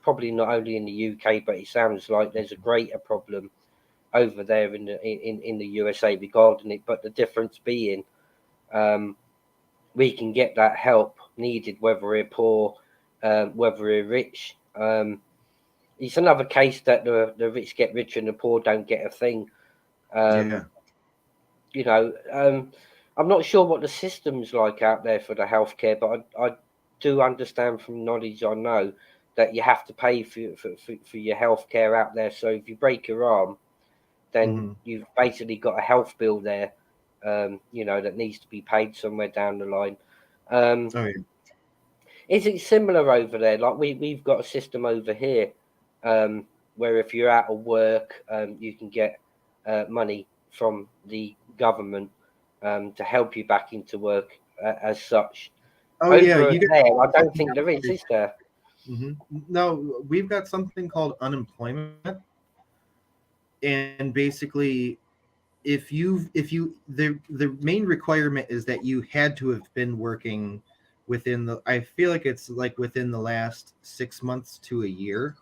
Probably not only in the UK, but it sounds like there's a greater problem over there in the USA regarding it. But the difference being, um, we can get that help needed whether we're poor, whether we're rich. It's another case that the rich get richer and the poor don't get a thing. Yeah. You know, I'm not sure what the system's like out there for the healthcare, but I do understand from knowledge I know that you have to pay for your healthcare out there. So if you break your arm, then you've basically got a health bill there, that needs to be paid somewhere down the line. Is it similar over there? Like we've got a system over here, where if you're out of work, you can get money from the government to help you back into work as such. Oh over yeah, there, I don't think there is there? No, we've got something called unemployment, and basically, if you the main requirement is that you had to have been working within the. I feel like it's like within the last 6 months to a year,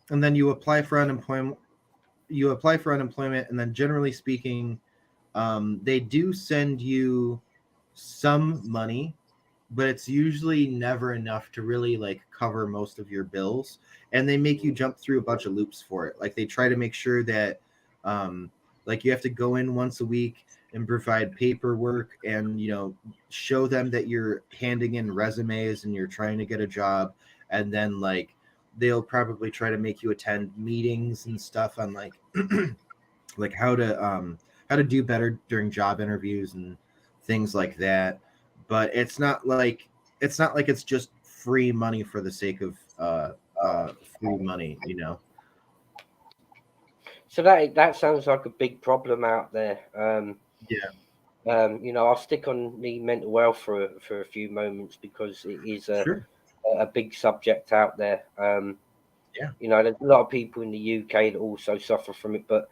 and then you apply for unemployment. And then generally speaking, they do send you some money, but it's usually never enough to really like cover most of your bills, and they make you jump through a bunch of loops for it. Like they try to make sure that like you have to go in once a week and provide paperwork and show them that you're handing in resumes and you're trying to get a job, and then like they'll probably try to make you attend meetings and stuff on like like how to do better during job interviews and things like that. But it's not like it's just free money for the sake of free money. So that sounds like a big problem out there. I'll stick on the mental health for a few moments because it is a big subject out there. There's a lot of people in the UK that also suffer from it, but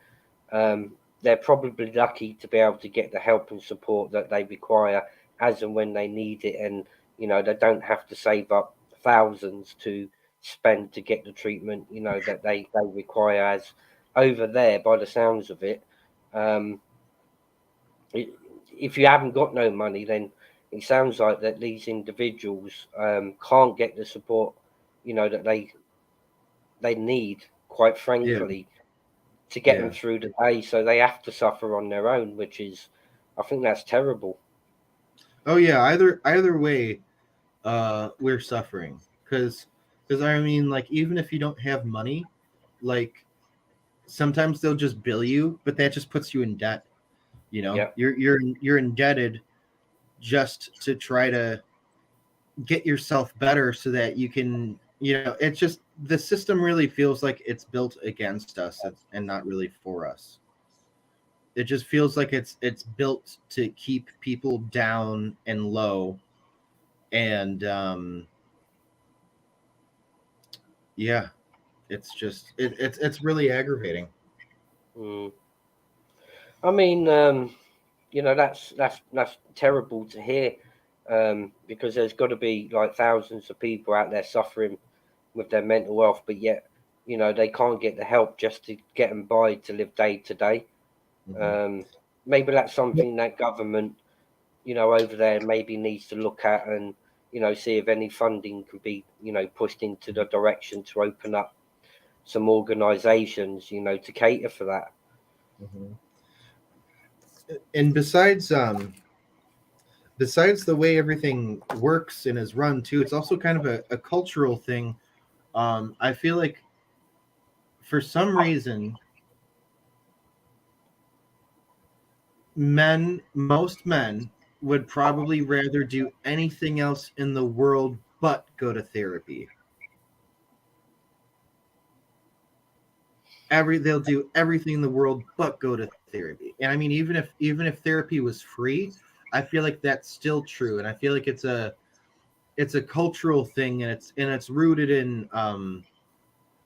they're probably lucky to be able to get the help and support that they require as and when they need it, and they don't have to save up thousands to spend to get the treatment that they require. As over there, by the sounds of it, if you haven't got no money, then it sounds like that these individuals can't get the support that they need, quite frankly, to get them through the day. So they have to suffer on their own, which is, I think that's terrible. Oh yeah, either way, we're suffering because I mean, like even if you don't have money, like sometimes they'll just bill you, but that just puts you in debt. You're indebted just to try to get yourself better so that you can. It's just the system really feels like it's built against us and not really for us. It just feels like it's built to keep people down and low, and it's just it's really aggravating. I mean, that's terrible to hear, because there's got to be like thousands of people out there suffering with their mental health, but yet they can't get the help just to get them by to live day to day. Maybe that's something that government over there maybe needs to look at and see if any funding could be pushed into the direction to open up some organizations to cater for that. And besides the way everything works and is run too, it's also kind of a cultural thing. I feel like for some reason most men would probably rather do anything else in the world but go to therapy. They'll do everything in the world but go to therapy. And I mean, even if therapy was free, I feel like that's still true. And I feel like it's a cultural thing, and it's rooted in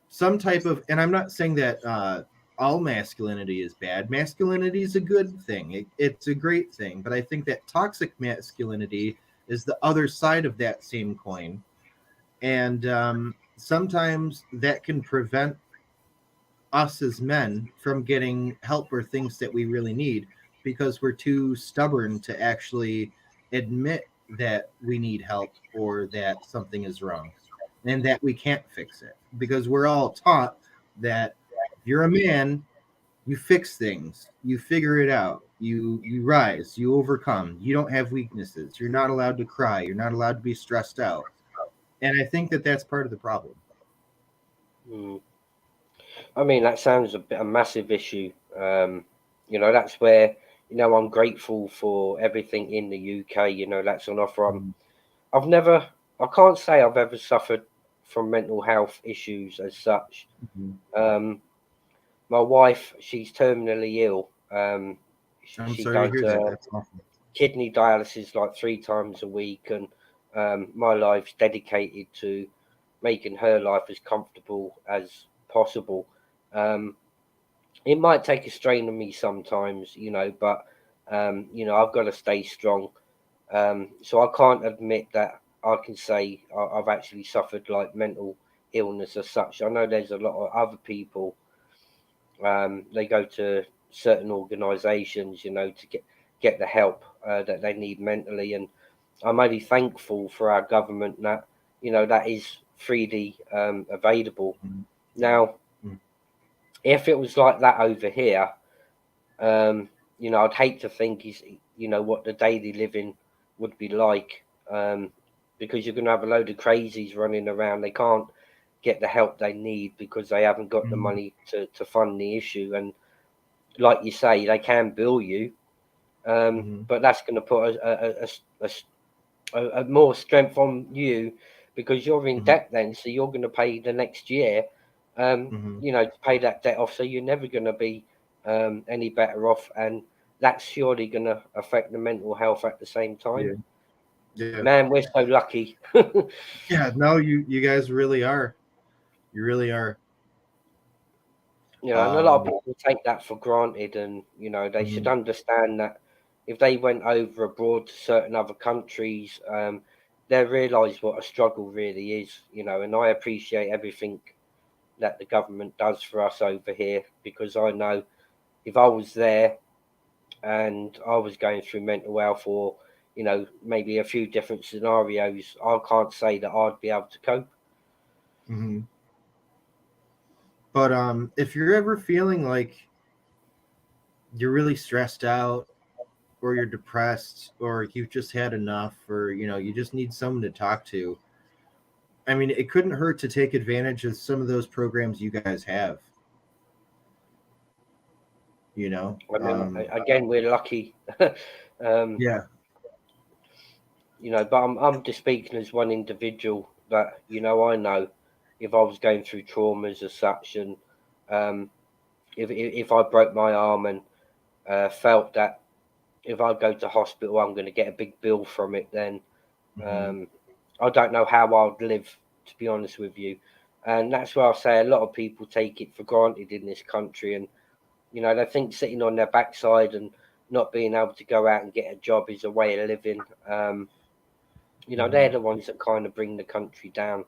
some type of. And I'm not saying that all masculinity is bad. Masculinity is a good thing. It's a great thing. But I think that toxic masculinity is the other side of that same coin, and sometimes that can prevent us as men from getting help or things that we really need because we're too stubborn to actually admit that we need help or that something is wrong and that we can't fix it, because we're all taught that if you're a man, you fix things, you figure it out, you rise, you overcome, you don't have weaknesses, you're not allowed to cry, you're not allowed to be stressed out. And I think that that's part of the problem. I mean, that sounds a massive issue. You know, that's where, you know, I'm grateful for everything in the UK. You know, that's on offer. I've never, I can't say I've ever suffered from mental health issues as such. Mhm. My wife, she's terminally ill. I'm She sorry to does hear that. That's awful. kidney dialysis like 3 times a week, and my life's dedicated to making her life as comfortable as possible. Um, it might take a strain on me sometimes, you know, but you know, I've got to stay strong. So I can't admit that I can say I've actually suffered like mental illness as such. I know there's a lot of other people. They go to certain organisations, you know, to get the help that they need mentally, and I'm only thankful for our government that, you know, that is freely available. Mhm. Now, Mhm. if it was like that over here, you know, I'd hate to think is, you know, what the daily living would be like, because you're going to have a load of crazies running around. They can't get the help they need because they haven't got the Mhm. money to fund the issue. And like you say, they can bill you, Mhm. but that's going to put a more strength on you because you're in Mhm. debt then. So you're going to pay the next year, Mhm. you know, to pay that debt off. So you're never going to be any better off. And that's surely going to affect the mental health at the same time. Yeah. Yeah. Man, we're so lucky. Yeah. No, you guys really are. You really are. You know, and a lot of Um. people take that for granted, and you know, they should Mhm. understand that if they went over abroad to certain other countries, they realise what a struggle really is. You know, and I appreciate everything that the government does for us over here because I know if I was there and I was going through mental health or you know maybe a few different scenarios, I can't say that I'd be able to cope. Mhm. But if you're ever feeling like you're really stressed out, or you're depressed, or you've just had enough, or you just need someone to talk to, I mean, it couldn't hurt to take advantage of some of those programs you guys have. You know. I mean, again, we're lucky. um, Yeah. you know, but I'm just speaking as one individual that you know I know if I was going through traumas as such, and um, if I broke my arm and felt that if I go to hospital I'm going to get a big bill from it, then Hmm. um, I don't know how I'd live, to be honest with you. And that's why I say a lot of people take it for granted in this country, and you know they think sitting on their backside and not being able to go out and get a job is a way of living. You know, they're Hmm. the ones that kind of bring the country down.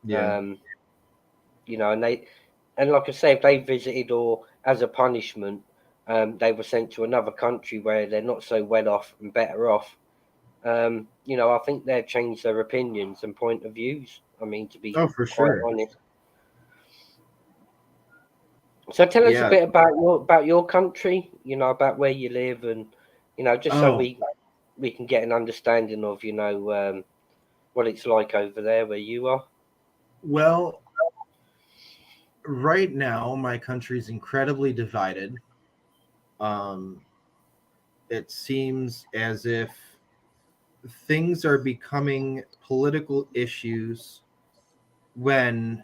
Yeah. Um, you know, and like I say, if they visited or as a punishment, they were sent to another country where they're not so well off and better off. You know, I think they've changed their opinions and point of views. I mean, to be Oh, for quite sure. honest. So tell us a Yeah. bit about your country. You know, about where you live, and you know, just so Oh, we can get an understanding of what it's like over there where you are. well, right now my country's incredibly divided. Um, it seems as if things are becoming political issues when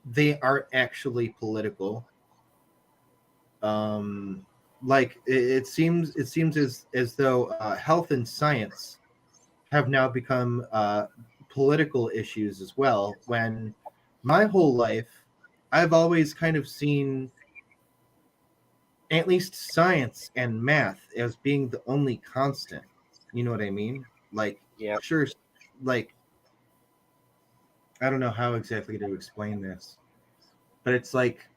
they aren't actually political. Um, like it seems as though health and science have now become political issues as well. When my whole life, I've always kind of seen at least science and math as being the only constant. You know what I mean? Like, Yeah, sure, like, I don't know how exactly to explain this, but it's like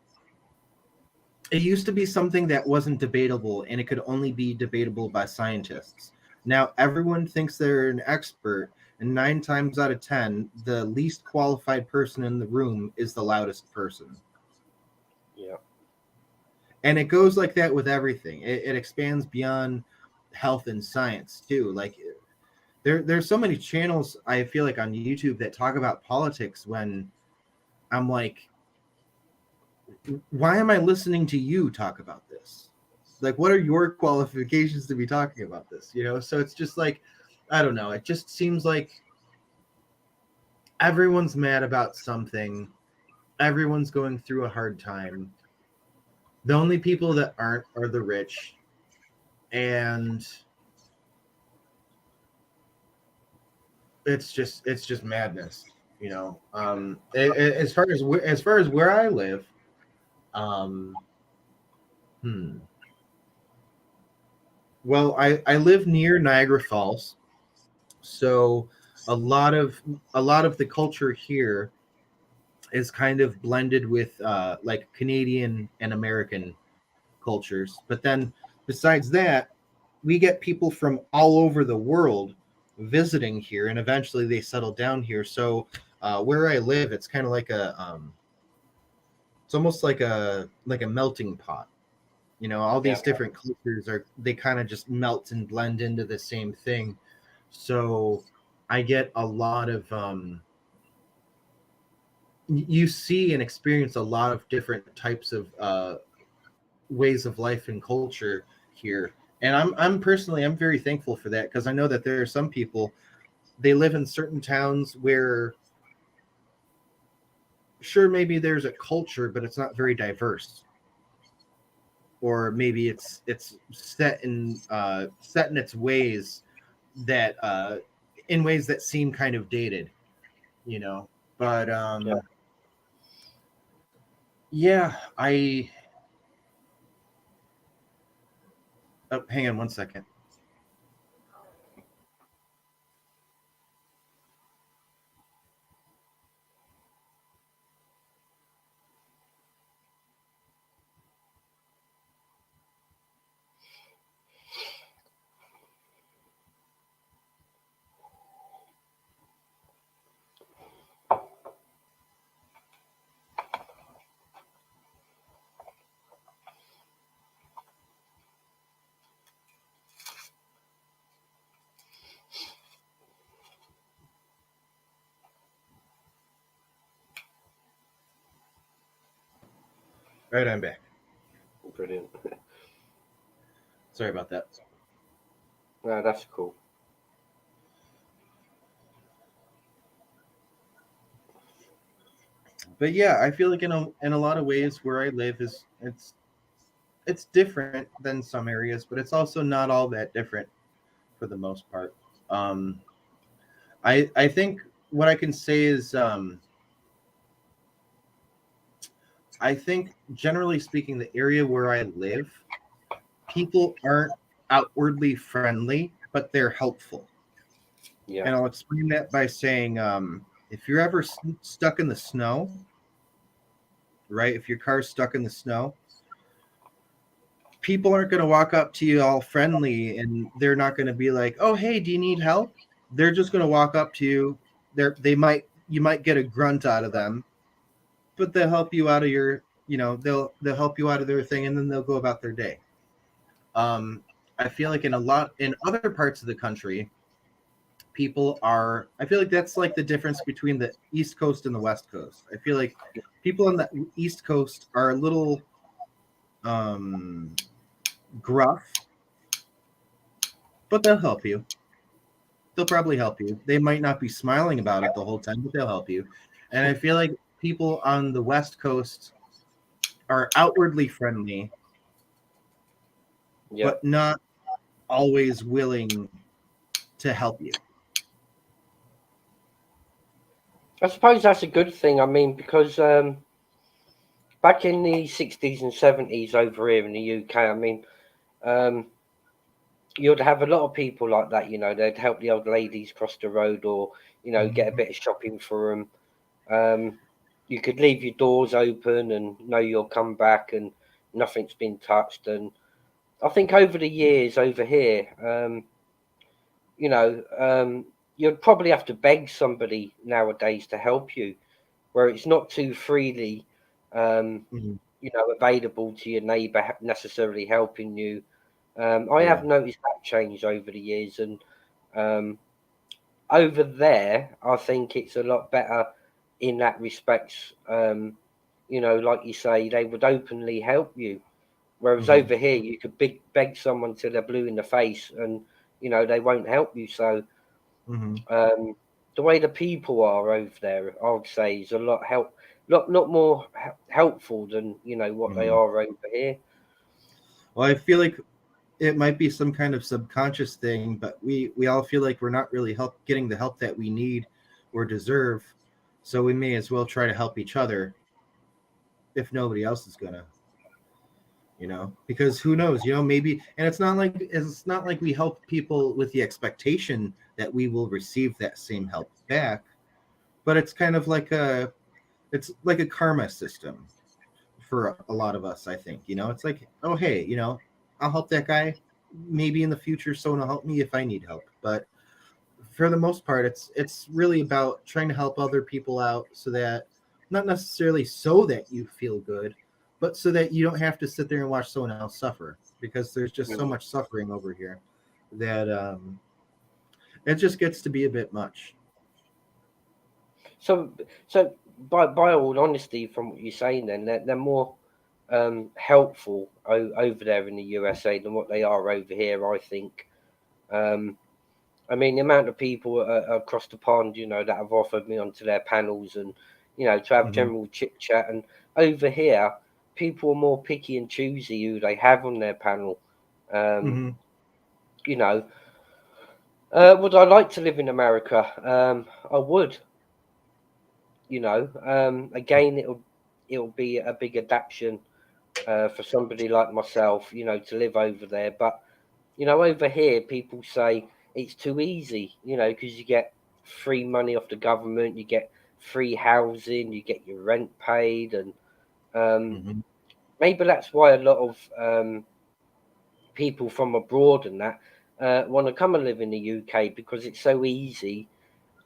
it used to be something that wasn't debatable and it could only be debatable by scientists. Now everyone thinks they're an expert, and 9 times out of 10, the least qualified person in the room is the loudest person. yeah, And it goes like that with everything. It expands beyond health and science too. Like there's so many channels I feel like on YouTube that talk about politics when I'm like, why am I listening to you talk about this? Like, what are your qualifications to be talking about this? So it's just like, I don't know. It just seems like everyone's mad about something. Everyone's going through a hard time. The only people that aren't are the rich. And it's just madness, as far as where I live, um well, I live near Niagara Falls, so a lot of the culture here is kind of blended with like Canadian and American cultures. But then besides that, we get people from all over the world visiting here, and eventually they settle down here. So where I live, it's kind of like it's almost like a melting pot. All Yeah. these different cultures they kind of just melt and blend into the same thing. So I get a lot of you see and experience a lot of different types of ways of life and culture here. And I'm very thankful for that, because I know that there are some people, they live in certain towns where, sure, maybe there's a culture, but it's not very diverse, or maybe it's set in its ways, that in ways that seem kind of dated, but Yeah. yeah, hang on one second. Right, I'm back. Brilliant. Sorry about that. No, that's cool. But yeah, I feel like in a lot of ways where I live it's different than some areas, but it's also not all that different for the most part. Um, I think what I can say is, I think generally speaking, the area where I live, people aren't outwardly friendly, but they're helpful. Yeah. And I'll explain that by saying, if you're ever stuck in the snow, right? If your car's stuck in the snow, people aren't going to walk up to you all friendly, and they're not going to be like, "Oh, hey, do you need help?" They're just going to walk up to you. You might get a grunt out of them, but they'll help you out of they'll help you out of their thing, and then they'll go about their day. I feel like in other parts of the country, I feel like that's like the difference between the East Coast and the West Coast. I feel like people on the East Coast are a little gruff, but they'll help you. They'll probably help you. They might not be smiling about it the whole time, but they'll help you. And I feel like people on the West Coast are outwardly friendly, Yeah. but not always willing to help you. I suppose that's a good thing. I mean, because back in the 60s and 70s over here in the UK, I mean, um, you'd have a lot of people like that. They'd help the old ladies cross the road, or get a bit of shopping for them. You could leave your doors open and know you'll come back and nothing's been touched. And I think over the years over here, you know, um, you'd probably have to beg somebody nowadays to help you, where it's not too freely, um, Mhm. available to your neighbour necessarily helping you. I Yeah. have noticed that change over the years, and um, over there, I think it's a lot better in that respect. you know, like you say, they would openly help you. Whereas Mhm. over here, you could beg someone till they're blue in the face, and you know they won't help you. So Mhm. the way the people are over there, I would say, is a lot more helpful than you know what they Mhm. are over here. Well, I feel like it might be some kind of subconscious thing, but we all feel like we're not really getting the help that we need or deserve, so we may as well try to help each other if nobody else is gonna, because who knows, maybe. And it's not like we help people with the expectation that we will receive that same help back, but it's kind of like a karma system for a lot of us. I think, it's like, oh hey, I'll help that guy. Maybe in the future someone will help me if I need help. But for the most part, it's really about trying to help other people out, so that, not necessarily so that you feel good, but so that you don't have to sit there and watch someone else suffer, because there's just so Mm. much suffering over here that it just gets to be a bit much. So so by all honesty, from what you're saying, then they're more helpful over there in the USA than what they are over here. I think. Um, I mean, the amount of people across the pond, you know, that have offered me onto their panels, and you know, to have Hmm. general chit chat. And over here, people are more picky and choosy who they have on their panel. Um, Hmm. you know, would I like to live in America? I would. You know, again, it'll be a big adaptation for somebody like myself, you know, to live over there. But you know, over here, people say it's too easy, you know, because you get free money off the government, you get free housing, you get your rent paid, and um, Hmm. maybe that's why a lot of people from abroad and that want to come and live in the UK, because it's so easy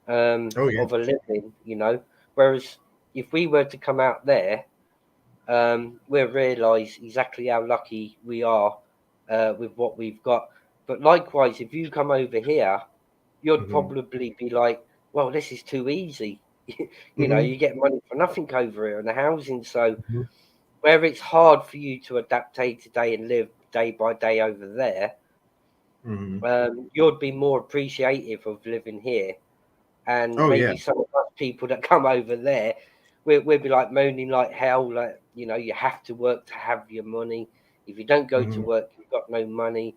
Oh yeah. of a living, you know. Whereas if we were to come out there, we'll realise exactly how lucky we are with what we've got. But likewise, if you come over here, you'd Hmm. probably be like, well, this is too easy. You know, Hmm. you get money for nothing over here and the housing. So Hmm. where it's hard for you to adapt day to day and live day by day over there, Hmm. you'd be more appreciative of living here. And Oh yeah. maybe some of us people that come over there, we'll be like moaning like hell, like, you know, you have to work to have your money. If you don't go to Hmm. work, you've got no money.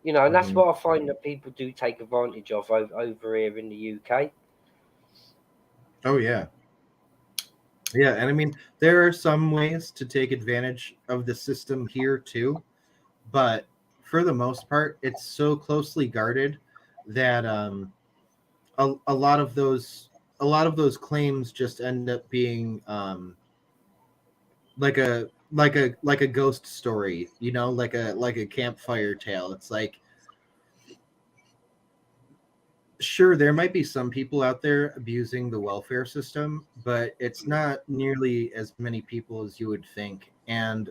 You know, and that's Hmm. what I find that people do take advantage of over here in the UK. Oh yeah. Yeah, and I mean, there are some ways to take advantage of the system here too, but for the most part, it's so closely guarded that a lot of those claims just end up being like a ghost story, like a campfire tale. It's like, sure, there might be some people out there abusing the welfare system, but it's not nearly as many people as you would think. And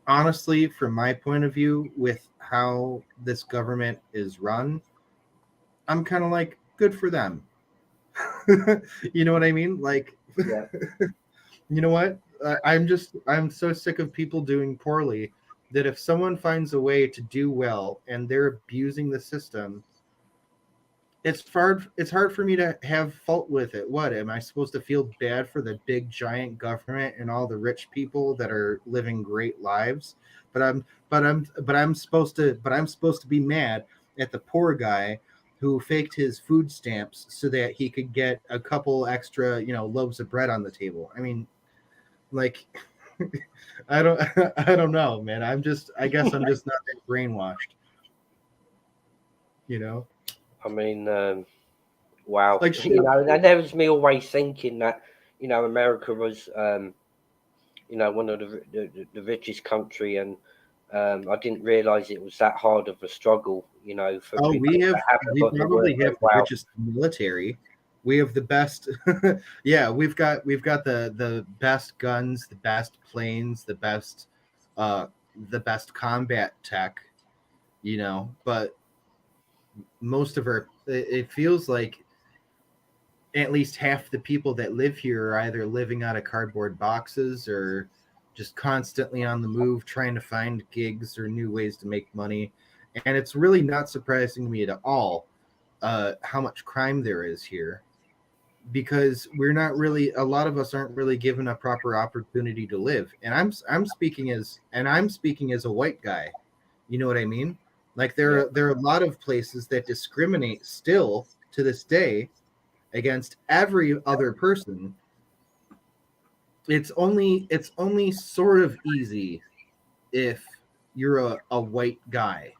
honestly, from my point of view, with how this government is run, I'm kind of like, good for them. You know what I mean? Like, Yeah. you know what? I'm so sick of people doing poorly that if someone finds a way to do well and they're abusing the system, it's hard for me to have fault with it. What, am I supposed to feel bad for the big giant government and all the rich people that are living great lives? But I'm supposed to be mad at the poor guy who faked his food stamps so that he could get a couple extra, loaves of bread on the table. I mean, like, I don't I don't know, man. I guess I'm just not that brainwashed, you know? I mean, wow. Like, You sure. know, and there was me always thinking that, you know, America was, you know, one of the richest country, and I didn't realize it was that hard of a struggle, you know, for Oh, people that haven't we got the work. probably have the Wow. richest military. We have the best. Yeah, we've got the best guns, the best planes, uh the best combat tech, but most of our, it feels like at least half the people that live here are either living out of cardboard boxes or just constantly on the move trying to find gigs or new ways to make money. And it's really not surprising to me at all how much crime there is here, because we're not really, a lot of us aren't really given a proper opportunity to live. And I'm speaking as a white guy. You know what I mean? Like there are a lot of places that discriminate still to this day against every other person. It's only sort of easy if you're a white guy.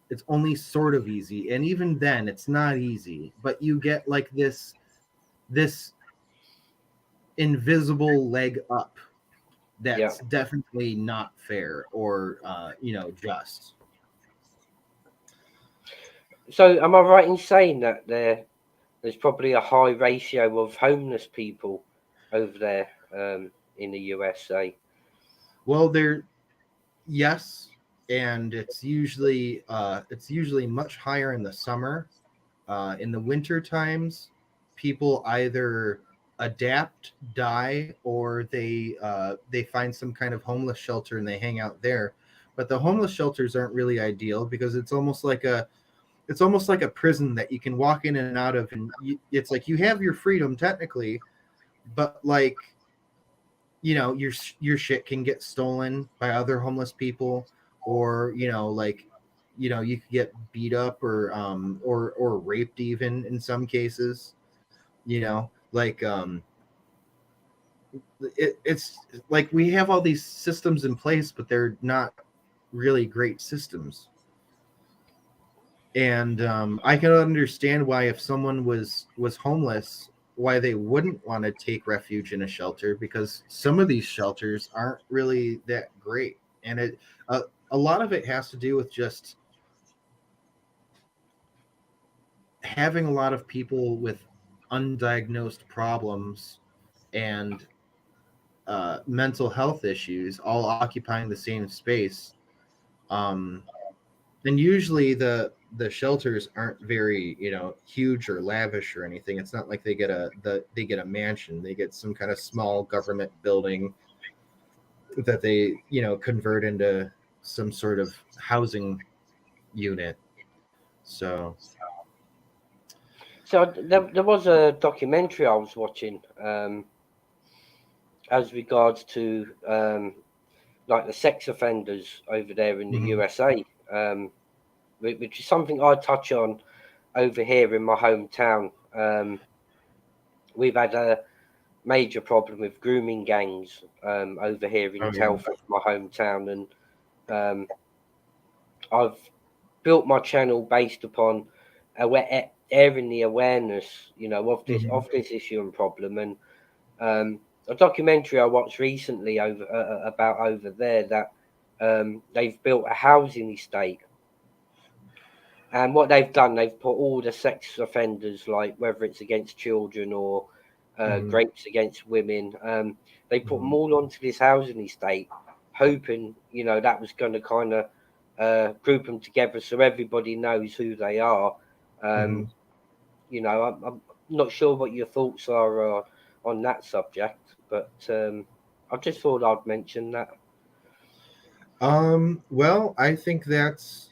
It's only sort of easy, and even then it's not easy, but you get like this invisible leg up that's definitely not fair or just. So am I right in saying that there's probably a high ratio of homeless people over there in the USA? Well, yes, and it's usually much higher in the summer. In the winter times, people either adapt, die, or they find some kind of homeless shelter and they hang out there. But the homeless shelters aren't really ideal because it's almost like a prison that you can walk in and out of, and it's like you have your freedom technically, but like your shit can get stolen by other homeless people, or you could get beat up or raped even in some cases. It's like we have all these systems in place, but they're not really great systems. And I can understand why, if someone was homeless, why they wouldn't want to take refuge in a shelter, because some of these shelters aren't really that great, and a lot of it has to do with just having a lot of people with undiagnosed problems and mental health issues all occupying the same space. And usually the shelters aren't very huge or lavish or anything. It's not like they get a mansion. They get some kind of small government building that they convert into some sort of housing unit. So there was a documentary I was watching as regards to like the sex offenders over there in the USA, which is something I touch on over here in my hometown. We've had a major problem with grooming gangs over here in Telford, my hometown, and I've built my channel based upon airing the awareness, of this issue and problem. And a documentary I watched recently about over there that they've built a housing estate. And what they've done, they've put all the sex offenders, like whether it's against children or rapes against women, they put them all onto this housing estate, hoping, that was going to kind of group them together so everybody knows who they are. I'm not sure what your thoughts are on that subject, but I just thought I'd mention that. Well, I think that's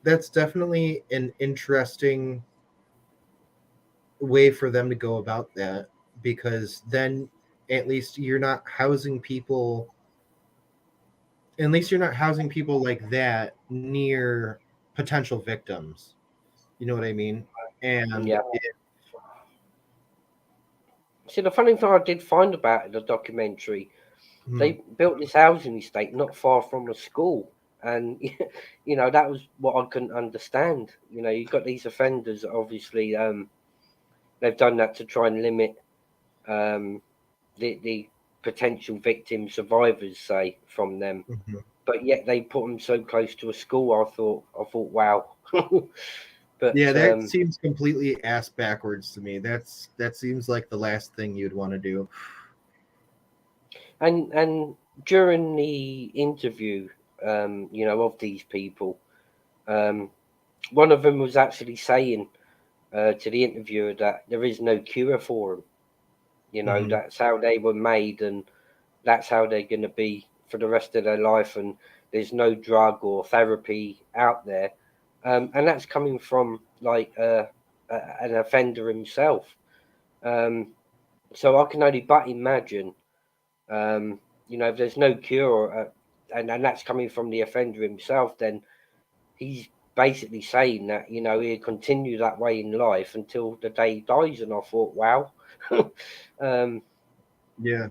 definitely an interesting way for them to go about that, because then at least you're not housing people like that near potential victims. You know what I mean? And See, the funny thing I did find about the documentary, they built this housing estate not far from a school. And, that was what I couldn't understand. You've got these offenders, obviously, they've done that to try and limit the potential victim survivors, say, from them. But yet they put them so close to a school. I thought, wow. But yeah, that seems completely ass backwards to me. That seems like the last thing you'd want to do. And during the interview, of these people, one of them was actually saying to the interviewer that there is no cure for them. You know, that's how they were made, and that's how they're going to be for the rest of their life. And there's no drug or therapy out there, and that's coming from like an offender himself. So I can only but imagine, you know, if there's no cure, and that's coming from the offender himself, then he's basically saying that, you know, he'll continue that way in life until the day he dies. And I thought, wow. Yeah.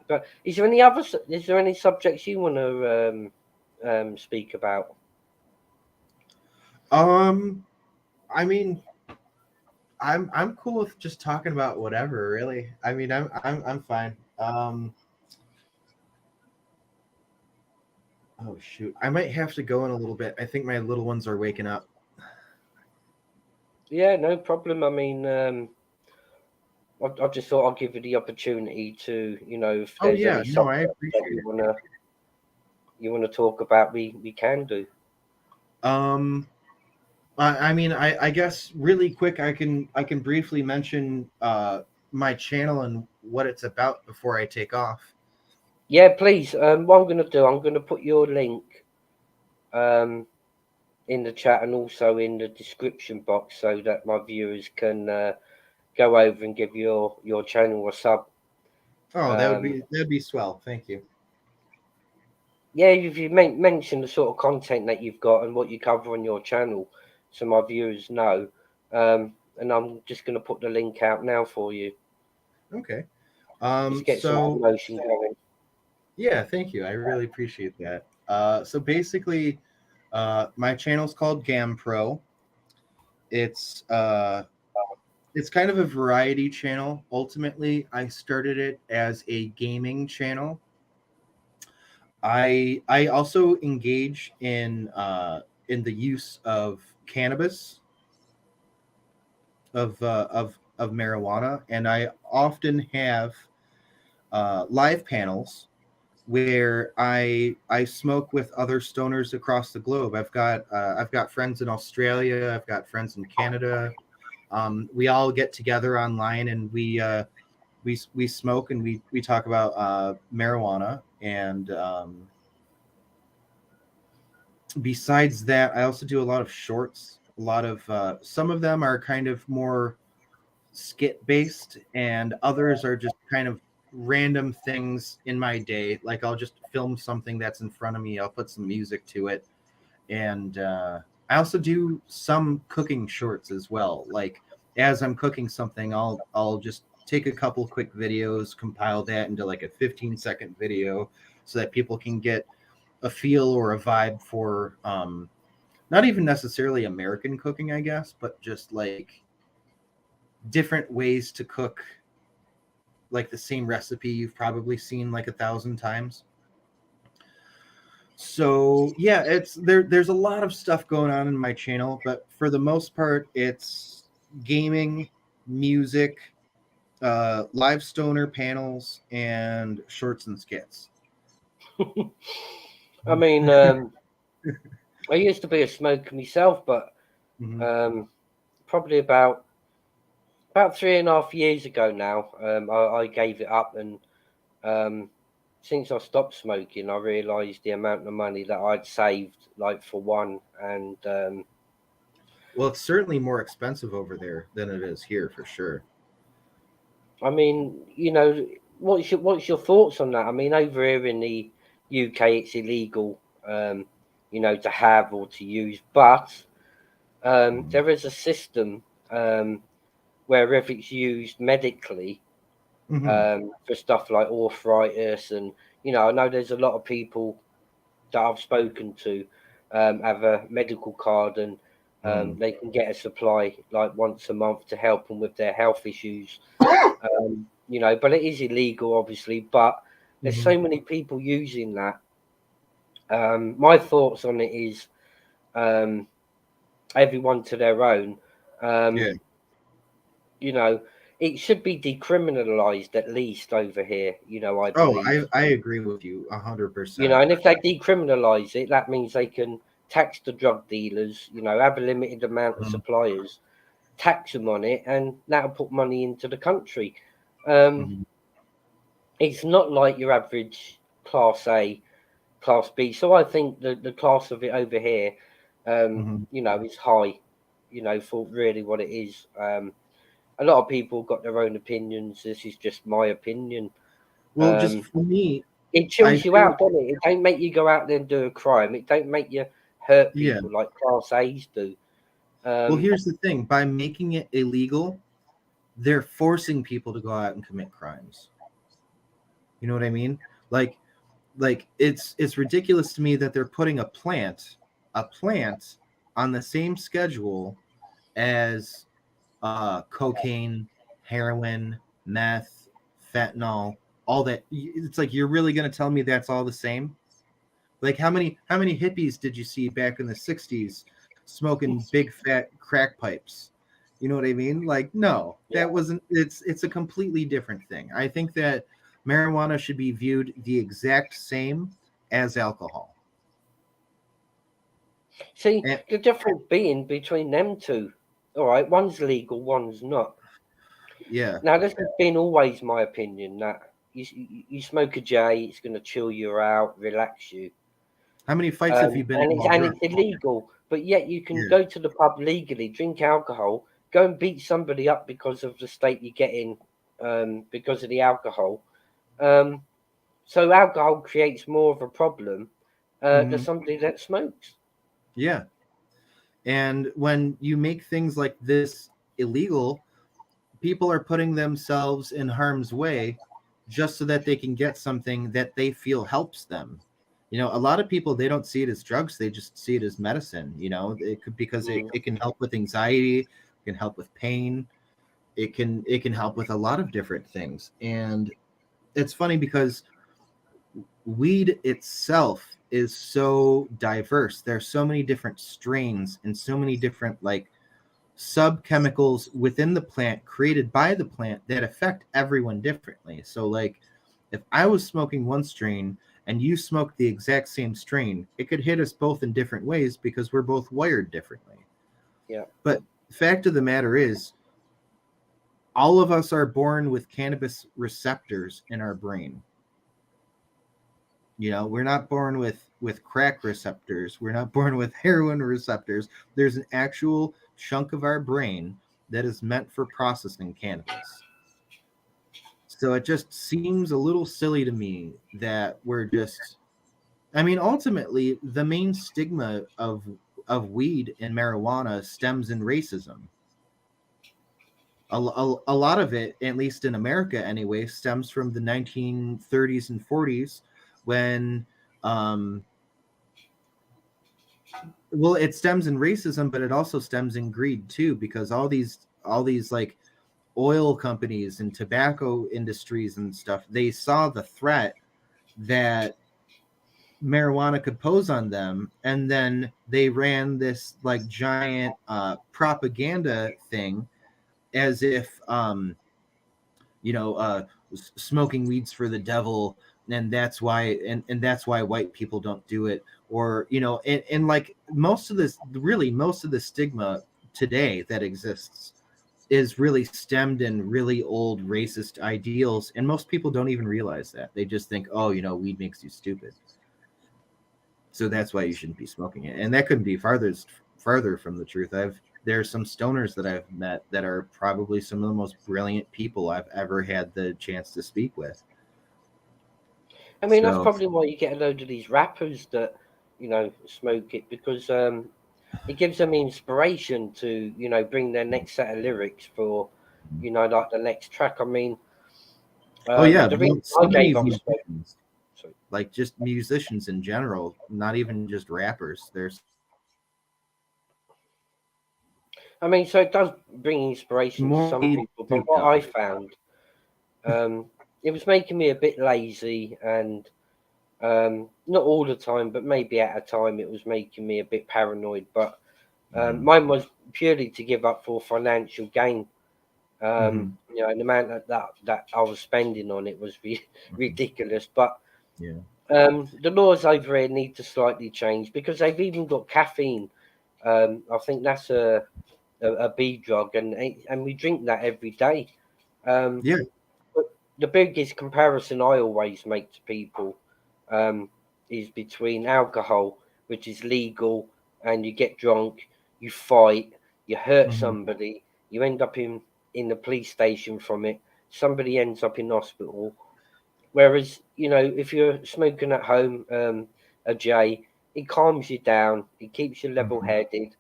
But is there any subjects you want to speak about? I mean, I'm cool with just talking about whatever, really. I mean, I'm fine. Oh shoot, I might have to go in a little bit. I think my little ones are waking up. Yeah, no problem. I mean, I just thought I'd give you the opportunity to, you know, if Oh there's yeah, any no, I subject appreciate that it. you wanna talk about, we can do. I mean, I guess really quick, I can briefly mention my channel and what it's about before I take off. Yeah, please. What I'm gonna do, I'm gonna put your link um in the chat and also in the description box so that my viewers can go over and give your channel a sub. Oh, Um, that'd be swell. Thank you. yeah, if you mention the sort of content that you've got and what you cover on your channel, so my viewers know. And I'm just going to put the link out now for you. Okay. Just get some So promotion going. yeah, thank you. I really appreciate that. So basically, my channel's called GAMPRO. It's it's kind of a variety channel. Ultimately, I started it as a gaming channel. I also engage in the use of cannabis, of marijuana, and I often have live panels where I smoke with other stoners across the globe. I've got friends in Australia. I've got friends in Canada. We all get together online and we smoke and we talk about marijuana. And besides that, I also do a lot of shorts. A lot of some of them are kind of more skit based, and others are just kind of random things in my day. Like I'll just film something that's in front of me. I'll put some music to it, and I also do some cooking shorts as well. Like as I'm cooking something, I'll just take a couple quick videos, compile that into like a 15-second video, so that people can get a feel or a vibe for not even necessarily American cooking, I guess, but just like different ways to cook like the same recipe you've probably seen like 1,000 times. So yeah, there's a lot of stuff going on in my channel, but for the most part it's gaming, music, live stoner panels, and shorts and skits. I mean, I used to be a smoker myself, but probably about 3.5 years ago now, I gave it up, and um, since I stopped smoking, I realised the amount of money that I'd saved, like for one, and Well, it's certainly more expensive over there than it is here for sure. I mean, you know, what's your thoughts on that? I mean, over here in the UK, it's illegal, you know, to have or to use, but there is a system where if it's used medically Mm-hmm. for stuff like arthritis, and you know, I know there's a lot of people that I've spoken to have a medical card, and they can get a supply like once a month to help them with their health issues. You know, but it is illegal, obviously. But there's Mm-hmm. so many people using that. My thoughts on it is um, everyone to their own. Yeah. You know, it should be decriminalized at least over here. You know, I Oh, believe. I agree with you You know, 100%. and if they decriminalise it, that means they can tax the drug dealers. You know, have a limited amount of suppliers, tax them on it, and that'll put money into the country. It's not like your average class A, class B. So I think the class of it over here, is high, for really what it is. A lot of people got their own opinions. This is just my opinion. Well, just for me, it chills you out, doesn't it? It don't make you go out there and do a crime. It don't make you hurt people like class A's do. Well, here's the thing: by making it illegal, they're forcing people to go out and commit crimes. You know what I mean? Like it's ridiculous to me that they're putting a plant on the same schedule as cocaine, heroin, meth, fentanyl, all that. It's like, you're really going to tell me that's all the same? Like, how many hippies did you see back in the 60s smoking big fat crack pipes? You know what I mean? Like, no, that wasn't. It's a completely different thing. I think that marijuana should be viewed the exact same as alcohol. See, the difference being between them two. All right, one's legal, one's not. Yeah. Now, this has been always my opinion, that you smoke a J, it's going to chill you out, relax you. How many fights have you been in? And it's illegal, but yet you can go to the pub legally, drink alcohol, go and beat somebody up because of the state you get in, because of the alcohol. So alcohol creates more of a problem than somebody that smokes. Yeah. And when you make things like this illegal, people are putting themselves in harm's way just so that they can get something that they feel helps them. You know, a lot of people, they don't see it as drugs, they just see it as medicine. You know, it could, because it can help with anxiety, it can help with pain, it can help with a lot of different things. And it's funny because weed itself is so diverse. There's so many different strains and so many different like subchemicals within the plant created by the plant that affect everyone differently. So like, if I was smoking one strain and you smoked the exact same strain, it could hit us both in different ways because we're both wired differently. Yeah. But the fact of the matter is, all of us are born with cannabis receptors in our brain. You know, we're not born with crack receptors. We're not born with heroin receptors. There's an actual chunk of our brain that is meant for processing cannabis. So it just seems a little silly to me that we're just, I mean, ultimately, the main stigma of weed and marijuana stems in racism. A lot of it, at least in America anyway, stems from the 1930s and 40s when, well, it stems in racism, but it also stems in greed too, because all these like oil companies and tobacco industries and stuff, they saw the threat that marijuana could pose on them, and then they ran this like giant propaganda thing as if smoking weed's for the devil, and that's why white people don't do it. Or and like most of the stigma today that exists is really stemmed in really old racist ideals, and most people don't even realize that. They just think, oh, weed makes you stupid, so that's why you shouldn't be smoking it. And that couldn't be farther from the truth. There's some stoners that I've met that are probably some of the most brilliant people I've ever had the chance to speak with. I mean, that's probably why you get a load of these rappers that, smoke it, because it gives them inspiration to, bring their next set of lyrics for, like the next track. I mean, like just musicians in general, not even just rappers. I mean, so it does bring inspiration to some people, but what I found, it was making me a bit lazy, and not all the time, but maybe at a time it was making me a bit paranoid. But mine was purely to give up for financial gain. And the amount that I was spending on it was ridiculous. But the laws over here need to slightly change, because they've even got caffeine. I think that's a B drug, and we drink that every day. Yeah. But the biggest comparison I always make to people um, is between alcohol, which is legal, and you get drunk, you fight, you hurt Mhm. somebody, you end up in the police station from it. Somebody ends up in hospital. Whereas, if you're smoking at home, a J, it calms you down, it keeps you level Mhm. headed.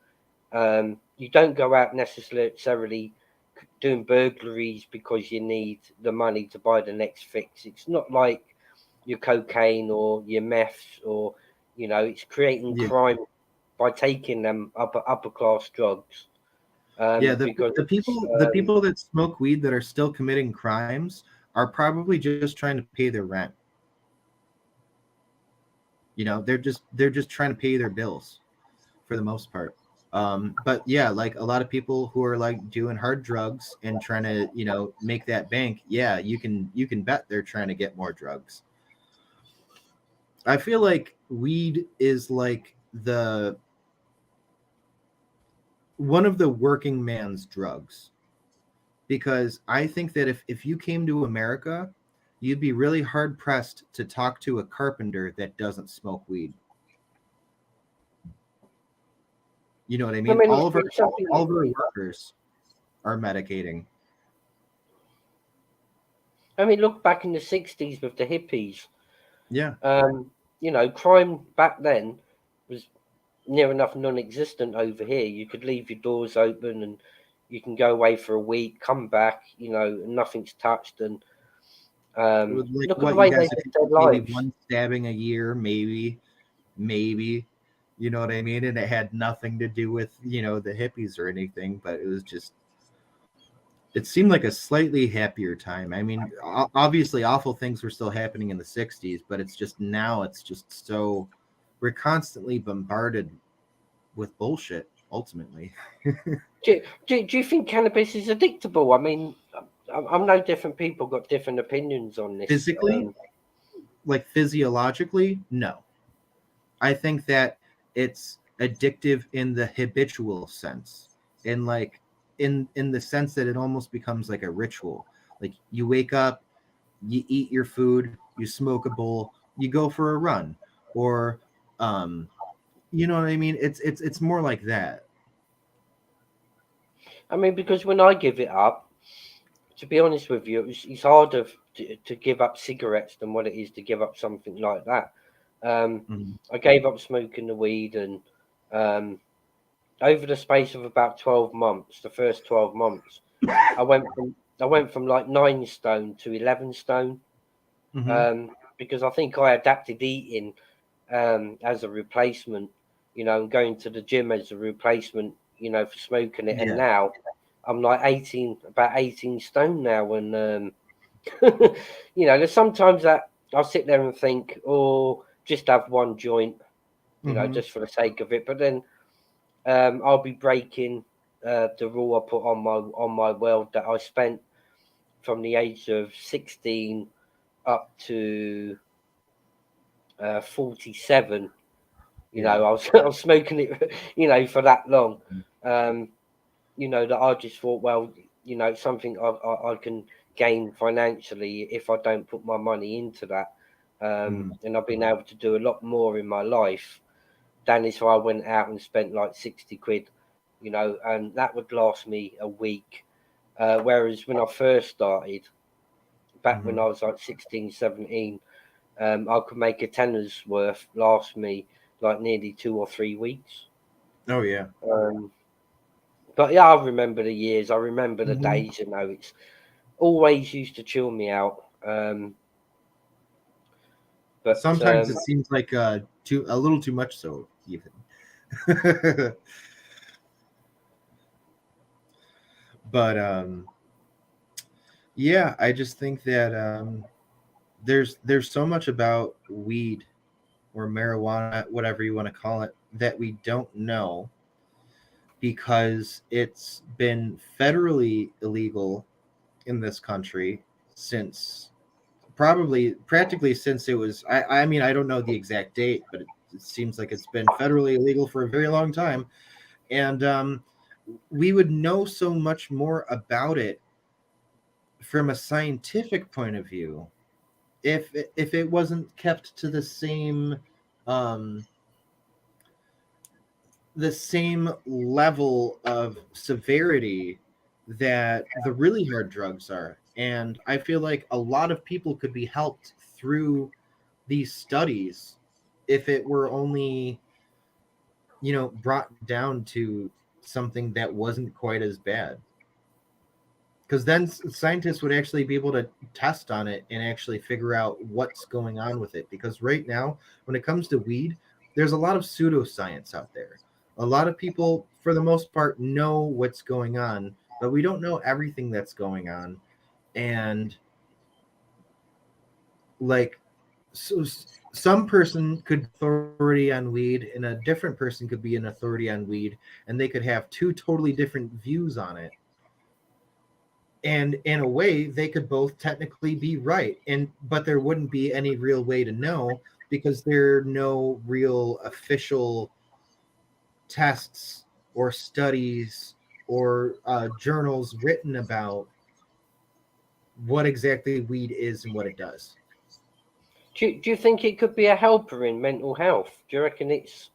You don't go out necessarily doing burglaries because you need the money to buy the next fix. It's not like your cocaine or your meth, or it's creating Yeah. crime by taking them upper class drugs. Yeah, Because the people that smoke weed that are still committing crimes are probably just trying to pay their rent. They're just trying to pay their bills for the most part. But yeah, like a lot of people who are like doing hard drugs and trying to, make that bank, yeah, you can bet they're trying to get more drugs. I feel like weed is like the one of the working man's drugs, because I think that if you came to America, you'd be really hard pressed to talk to a carpenter that doesn't smoke weed. You know what I I mean? mean, All of our it's something. all of our workers are medicating. I mean, look back in the '60s with the hippies. Yeah. Crime back then was near enough non-existent over here. You could leave your doors open and you can go away for a week, come back, and nothing's touched. And Like look at the what you way they guys live have, their maybe lives. one stabbing a year, maybe, you know what I mean? And it had nothing to do with, the hippies or anything, but it seemed like a slightly happier time. I mean, obviously awful things were still happening in the 60s, but it's just now it's just so we're constantly bombarded with bullshit ultimately. Do you think cannabis is addictable? I mean, I'm no different. People got different opinions on this. Physically, like physiologically, no. I think that it's addictive in the habitual sense, in like in the sense that it almost becomes like a ritual. Like you wake up, you eat your food, you smoke a bowl, you go for a run, or you know what I mean? It's more like that. I mean, because when I give it up, to be honest with you, it's harder to give up cigarettes than what it is to give up something like that. Mhm. I gave up smoking the weed, and um, over the space of about 12 months, the first 12 months, I went from like 9 stone to 11 stone, Mhm. because I think I adapted eating as a replacement, and going to the gym as a replacement, for smoking it. And Yeah. now I'm like about 18 stone now. And, there's sometimes that I'll sit there and think, oh, just have one joint, Mhm. just for the sake of it. But then I'll be breaking the rule I put on my world that I spent from the age of 16 up to 47. Yeah. I was smoking it, for that long. Um, that I just thought, well, it's something I can gain financially if I don't put my money into that. Mhm. And I've been able to do a lot more in my life than if I went out and spent like 60 quid, and that would last me a week. Whereas when I first started, back when Mhm. I was like 16, 17, I could make a tenner's worth last me like nearly 2 or 3 weeks. Oh yeah. Um, but yeah, I remember the years. I remember the Mhm. days. It's always used to chill me out. But Sometimes it seems like too a little too much so even. But yeah, I just think that there's so much about weed or marijuana, whatever you want to call it, that we don't know because it's been federally illegal in this country since probably practically since it was I mean I don't know the exact date, but it seems like it's been federally illegal for a very long time. And we would know so much more about it from a scientific point of view if it wasn't kept to um, the same level of severity that the really hard drugs are. And I feel like a lot of people could be helped through these studies if it were only, brought down to something that wasn't quite as bad. Because then scientists would actually be able to test on it and actually figure out what's going on with it. Because right now, when it comes to weed, there's a lot of pseudoscience out there. A lot of people, for the most part, know what's going on, but we don't know everything that's going on. And like, so some person could be authority on weed, and a different person could be an authority on weed, and they could have two totally different views on it. And in a way, they could both technically be right, but there wouldn't be any real way to know because there are no real official tests or studies or journals written about what exactly weed is and what it does. Do you think it could be a helper in mental health? Do you reckon it's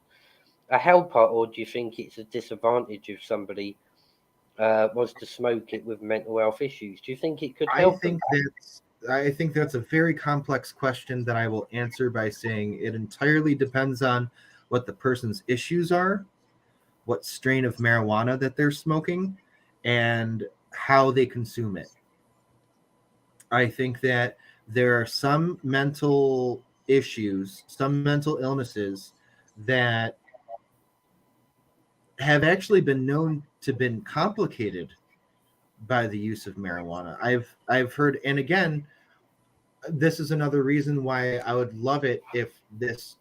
a helper, or do you think it's a disadvantage if somebody wants to smoke it with mental health issues? Do you think it could help them? I think that's a very complex question that I will answer by saying it entirely depends on what the person's issues are, what strain of marijuana that they're smoking, and how they consume it. I think that there are some mental issues, some mental illnesses that have actually been known to been complicated by the use of marijuana. I've heard, and again, this is another reason why I would love it if this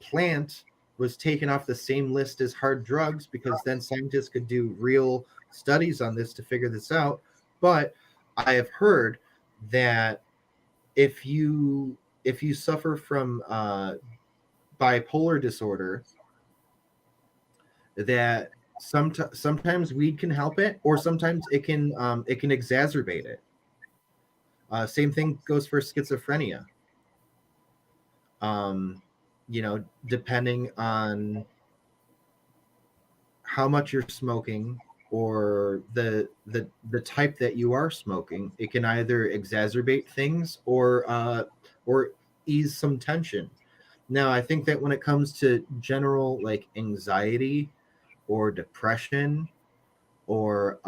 plant was taken off the same list as hard drugs, because then scientists could do real studies on this to figure this out. But I have heard that if you suffer from bipolar disorder, that sometimes weed can help it, or sometimes it can exacerbate it. Same thing goes for schizophrenia. Depending on how much you're smoking or the type that you are smoking, it can either exacerbate things or ease some tension. Now, I think that when it comes to general like anxiety or depression or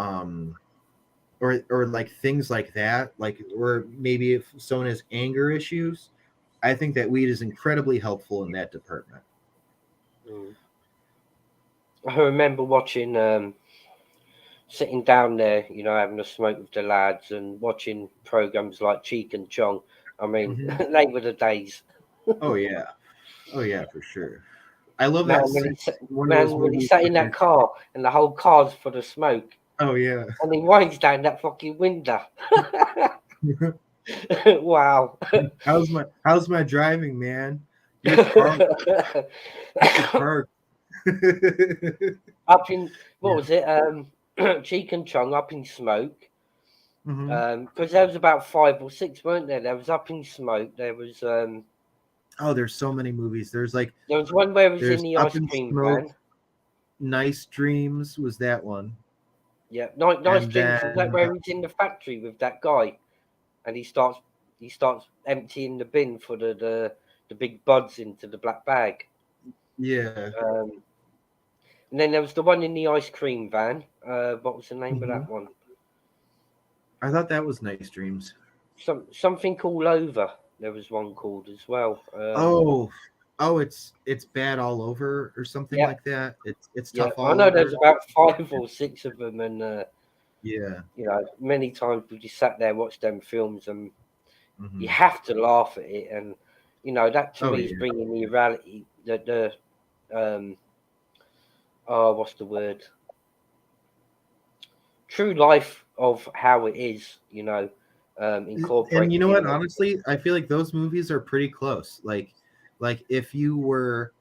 like things like that, like, or maybe if someone has anger issues, I think that weed is incredibly helpful in that department. I remember watching, sitting down there, having a smoke with the lads and watching programs like Cheek and Chong. I mean, they were the days. Oh yeah, for sure. I love Man, that when scene. when he sat in that car and the whole car's full of smoke, Oh yeah. and he winds down that fucking window. Wow. How's my driving, man? You're parked. You're parked. Up in what was it? Cheek and Chong up in smoke. Because there was about 5 or 6, weren't there? There was Up in Smoke. There was Oh, there's so many movies. There was one where it was there's in the Up ice in cream Smoke. van. Nice Dreams was that one. Yeah, nice And dreams. Was that then where he's in the factory with that guy, and he starts emptying the bin for the big buds into the black bag. yeah. And then there was the one in the ice cream van. What was the name of that one? I thought that was Nice Dreams. Something all over. There was one called as well. It's Bad All Over or something like that. It's yeah. tough all I know over. there's about 5 or 6 of them, and yeah. Many times we just sat there, watched them films, and you have to laugh at it, and that to me is bringing the reality, the what's the word? True life of how it is, incorporated. And you know what? Honestly, I feel like those movies are pretty close. Like if you were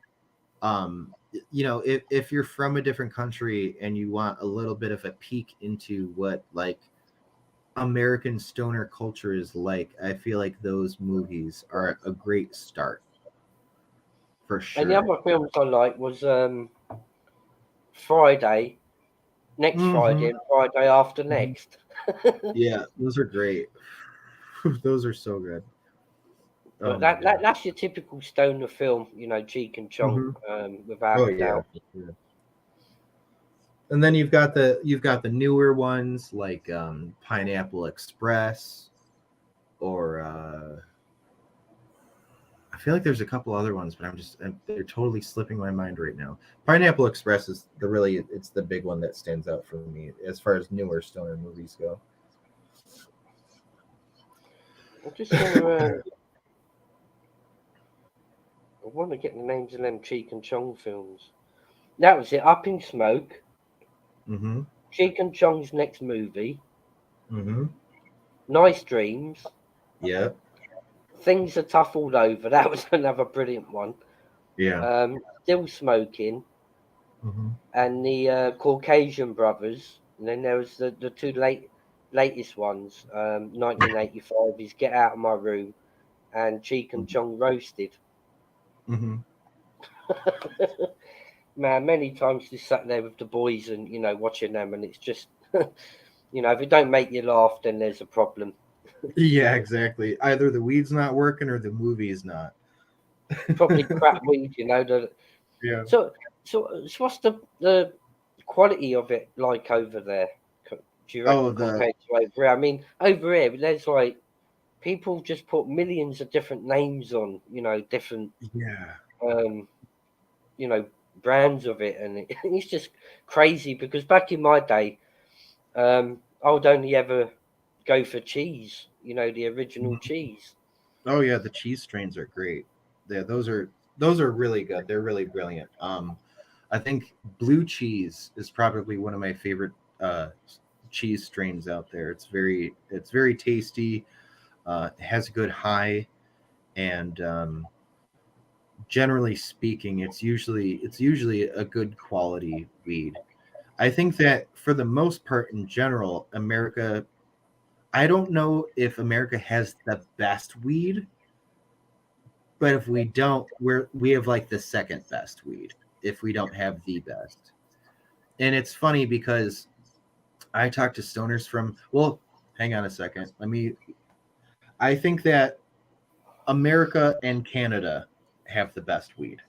you know, if you're from a different country and you want a little bit of a peek into what like American stoner culture is like, I feel like those movies are a great start for And the sure. other films I like was Friday, next Hmm. Friday, and Friday after next. Yeah, those are great. Those are so good. Oh But my god. that's your typical stoner film, you know, Cheek and Chong, Hmm. without Oh a yeah, doubt. for sure. And then you've got the newer ones like Pineapple Express or I feel like there's a couple other ones, but they're totally slipping my mind right now. Pineapple Express is it's the big one that stands out for me as far as newer stoner movies go. I'm just gonna, I want to get the names of them Cheek and Chong films. That was it. Up in Smoke, Mm-hmm. Cheek and Chong's next movie, Mm-hmm. Nice Dreams, Yeah. Things Are Tough All Over. That was another brilliant one. Yeah. Still Smoking, Mm-hmm. and the Caucasian Brothers. And then there was the two latest ones. 1985 is Get Out of My Room and Cheek and Chong Roasted. Mm-hmm. Man, many times just sat there with the boys and watching them, and it's just if it don't make you laugh, then there's a problem. Yeah, exactly. Either the weed's not working or the movie's not. Probably crap weed, Yeah. So, so what's the quality of it like over there? Do you Oh, reckon compared to over here? I mean, over here, there's like people just put millions of different names on, different, yeah. um, you know, brands of it, and it's just crazy because back in my day, I would only ever go for cheese, the original Mhm. cheese. Oh yeah, the cheese strains are great. Yeah, those are really good. They're really brilliant. I think blue cheese is probably one of my favorite cheese strains out there. It's very tasty. It has a good high, and generally speaking, it's usually a good quality weed. I think that for the most part, in general, America. I don't know if America has the best weed, but if we don't, we have like the second best weed if we don't have the best. And it's funny because I talk to stoners from, well, hang on a second. I think that America and Canada have the best weed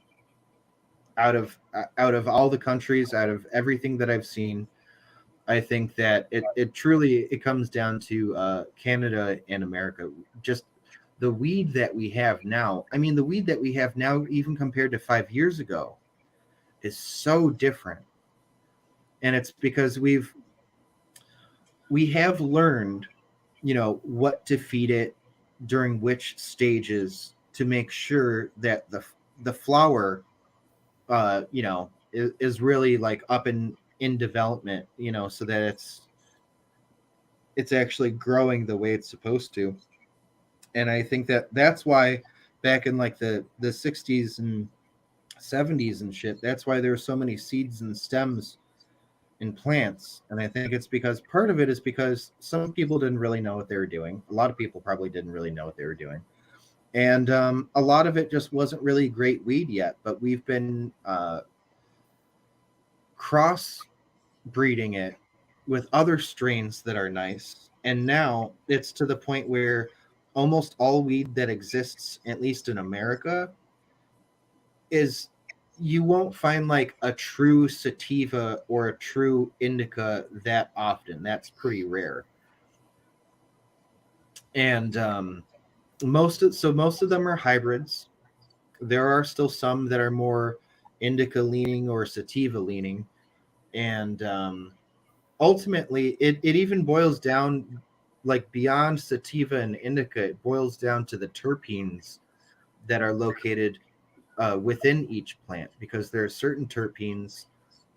out of all the countries, out of everything that I've seen. I think that it truly it comes down to Canada and America. Just the weed that we have now. I mean, the weed that we have now, even compared to 5 years ago, is so different, and it's because we have learned, what to feed it during which stages to make sure that the flower, is really like up in development, so that it's actually growing the way it's supposed to. And I think that that's why back in like the 60s and 70s and shit, that's why there were so many seeds and stems in plants. And I think it's because part of it is because some people didn't really know what they were doing. A lot of people probably didn't really know what they were doing. And a lot of it just wasn't really great weed yet, but we've been cross breeding it with other strains that are nice. And now it's to the point where almost all weed that exists, at least in America, is you won't find like a true sativa or a true indica that often. That's pretty rare. And most of them are hybrids. There are still some that are more indica leaning or sativa leaning, and ultimately it even boils down, like beyond sativa and indica, it boils down to the terpenes that are located within each plant, because there are certain terpenes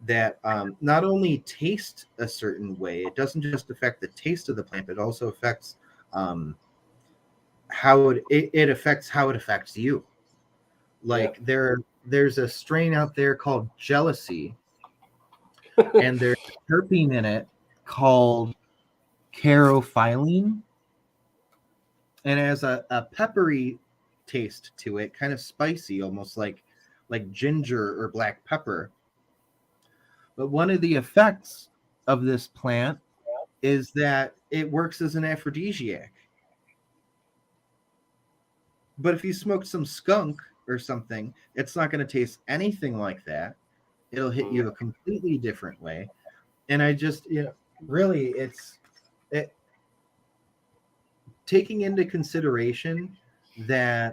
that not only taste a certain way, it doesn't just affect the taste of the plant, but it also affects um, how it affects how it affects you. Yeah. Like there's a strain out there called Jealousy, and there's a terpene in it called carophyllene, and it has a peppery taste to it, kind of spicy, almost like ginger or black pepper. But one of the effects of this plant is that it works as an aphrodisiac. But if you smoke some skunk or something, it's not going to taste anything like that. It'll hit you a completely different way. And I just, really, it taking into consideration that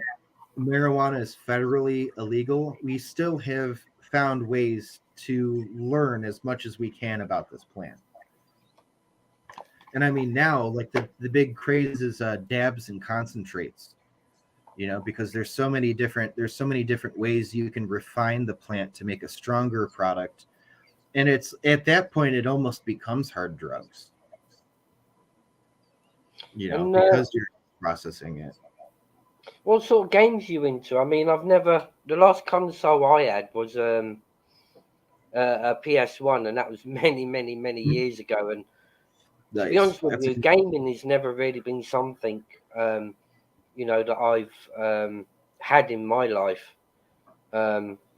marijuana is federally illegal, we still have found ways to learn as much as we can about this plant. And I mean, now, like the big craze is dabs and concentrates, because there's so many different ways you can refine the plant to make a stronger product. And it's at that point, it almost becomes hard drugs, because you're processing it. What sort of games are you into? I mean, the last console I had was a PS1, and that was many, many, many years ago. And Nice. to be honest with you, gaming has never really been something, that I've had in my life.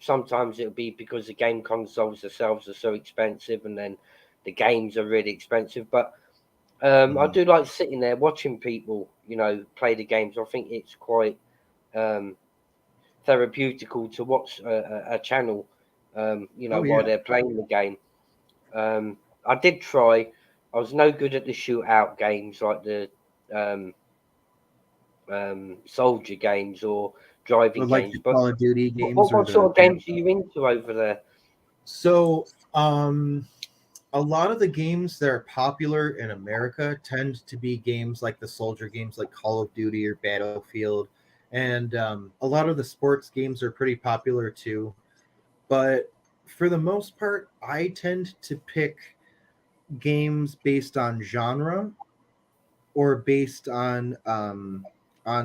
Sometimes it'll be because the game consoles themselves are so expensive, and then the games are really expensive. But I do like sitting there watching people, play the games. I think it's quite therapeutical to watch a channel, while they're playing the game. I did try. I was no good at the shootout games like the soldier games or driving like games. the Call of Duty games. What sort of games are you into over there? So, a lot of the games that are popular in America tend to be games like the soldier games, like Call of Duty or Battlefield, and a lot of the sports games are pretty popular too. But for the most part, I tend to pick games based on genre or based on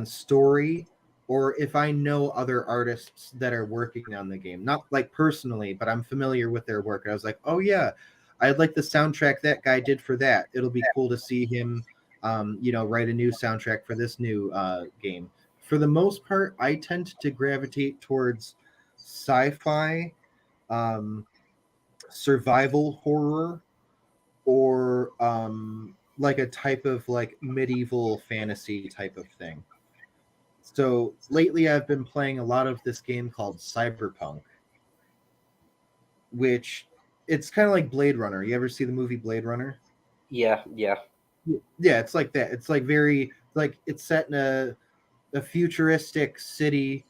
story, or if I know other artists that are working on the game, not like personally, but I'm familiar with their work. I was like, oh yeah, I like the soundtrack that guy did for that. It'll be cool to see him, write a new soundtrack for this new game. For the most part, I tend to gravitate towards sci-fi, survival horror, or like a type of like medieval fantasy type of thing. So lately I've been playing a lot of this game called Cyberpunk, which it's kind of like Blade Runner. You ever see the movie Blade Runner? Yeah. Yeah, it's like that. It's like very like it's set in a futuristic city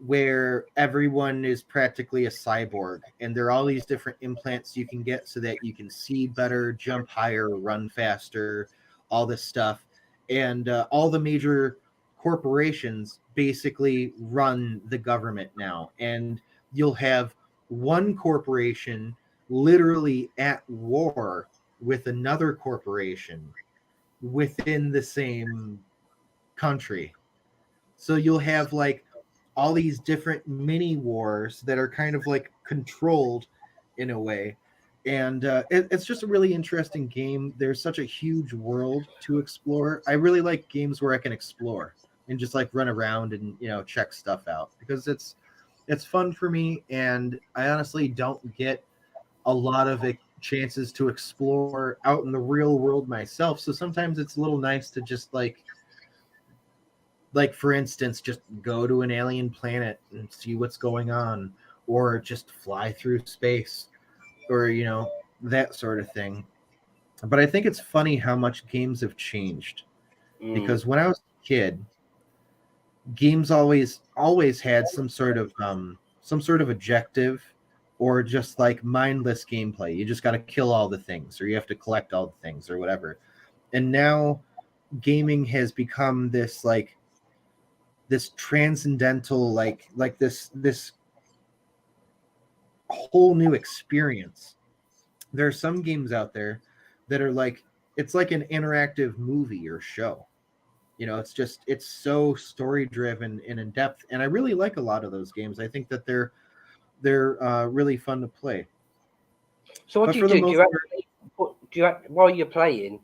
where everyone is practically a cyborg, and there are all these different implants you can get so that you can see better, jump higher, run faster, all this stuff. And all the major corporations basically run the government now, and you'll have one corporation literally at war with another corporation within the same country. So you'll have like all these different mini wars that are kind of like controlled in a way. And it's just a really interesting game. There's such a huge world to explore. I really like games where I can explore and just like run around and check stuff out, because it's fun for me, and I honestly don't get a lot of chances to explore out in the real world myself. So sometimes it's a little nice to just like for instance, just go to an alien planet and see what's going on, or just fly through space, or that sort of thing. But I think it's funny how much games have changed, because when I was a kid, games always had some sort of objective, or just like mindless gameplay. You just got to kill all the things, or you have to collect all the things, or whatever. And now gaming has become this like this transcendental, like this whole new experience. There are some games out there that are like, it's like an interactive movie or show. It's so story driven and in depth, and I really like a lot of those games. I think that they're they're really fun to play. So what But do you for the do? most part, While you're playing,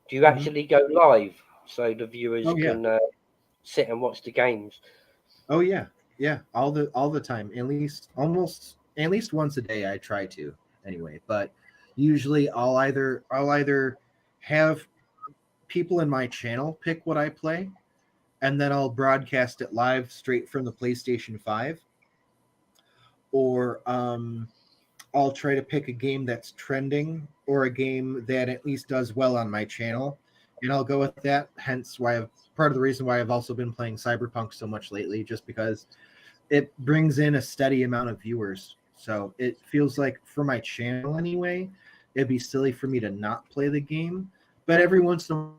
do you Mhm. actually go live so the viewers Oh yeah, can sit and watch the games? oh yeah, yeah, all the time. At least once a day, I try to anyway. But usually, I'll either have people in my channel pick what I play, and then I'll broadcast it live straight from the PlayStation 5, or I'll try to pick a game that's trending or a game that at least does well on my channel, and I'll go with that. Hence, why I've part of the reason why I've also been playing Cyberpunk so much lately, just because it brings in a steady amount of viewers. So it feels like for my channel anyway, it'd be silly for me to not play the game. But every once in a while,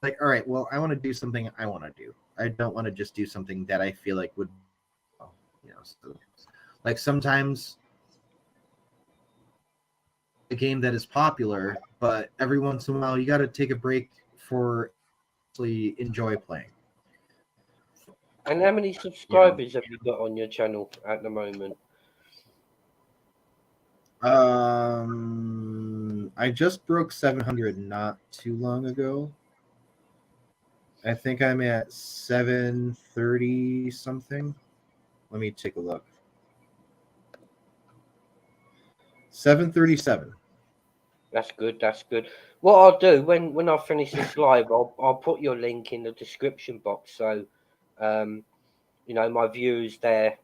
like, all right, well, I want to do something I want to do. I don't want to just do something that I feel like would, so like sometimes a game that is popular, but every once in a while you got to take a break for actually enjoy playing. And how many You know, subscribers have you got on your channel at the moment? I just broke 700 not too long ago. I think I'm at 730 something. Let me take a look. 737. That's good. That's good. What I'll do when I finish this live, I'll put your link in the description box. So, um, my viewers there,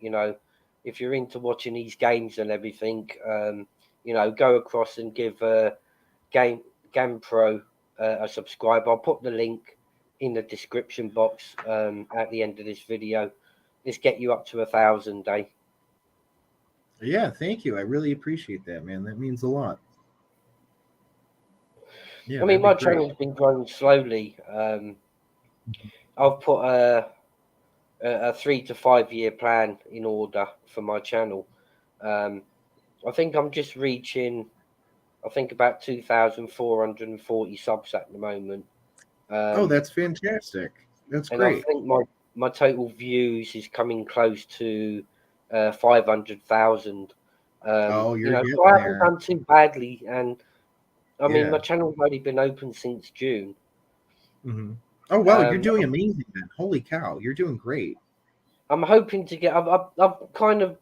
if you're into watching these games and everything, go across and give Game GAMPRO a subscribe. I'll put the link in the description box at the end of this video. Let's get you up to 1,000, eh? Yeah, thank you. I really appreciate that, man. That means a lot. Yeah, I mean, that'd be my great. channel's been growing slowly. I've put a 3 to 5 year plan in order for my channel. Um, I think I'm just reaching, I think about 2,440 subs at the moment. Oh, Um, that's fantastic. That's and I great. think my total views is coming close to 500,000. Oh, you're So getting I haven't there. done too badly, and I mean my Yeah. channel's only been open since June. Hmm. Oh, wow, you're Um, doing amazing then. Holy cow, you're doing great. I'm hoping to get. I've kind of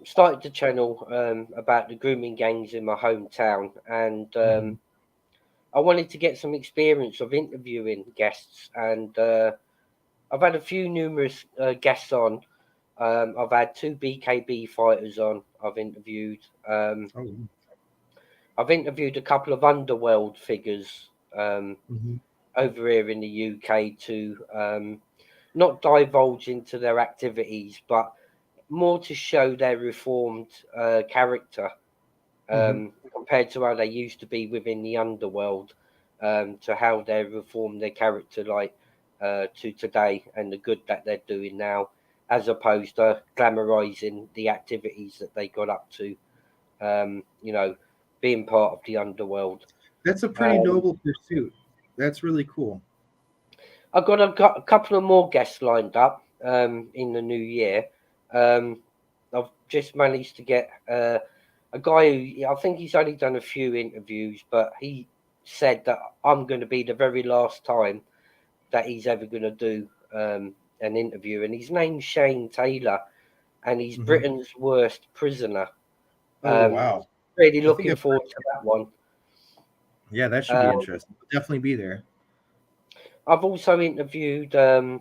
started the channel about the grooming gangs in my hometown, and Hmm. I wanted to get some experience of interviewing guests, and I've had a few numerous guests on. I've had two BKB fighters on. Oh. I've interviewed a couple of underworld figures Hmm. over here in the UK to not divulge into their activities, but more to show their reformed character Hmm. compared to how they used to be within the underworld, to how they reformed their character to today and the good that they're doing now, as opposed to glamorizing the activities that they got up to, um, you know, being part of the underworld. That's a pretty Um, noble pursuit. That's really cool. I've got a couple of more guests lined up in the new year. Um, I've just managed to get a guy who I think he's only done a few interviews, but he said that I'm going to be the very last time that he's ever going to do an interview, and his name's Shane Taylor, and he's Hmm. Britain's worst prisoner. Oh, Um, wow. really I think looking I've forward to that one. Yeah, that should be Um, interesting. I'll definitely be there. I've also interviewed a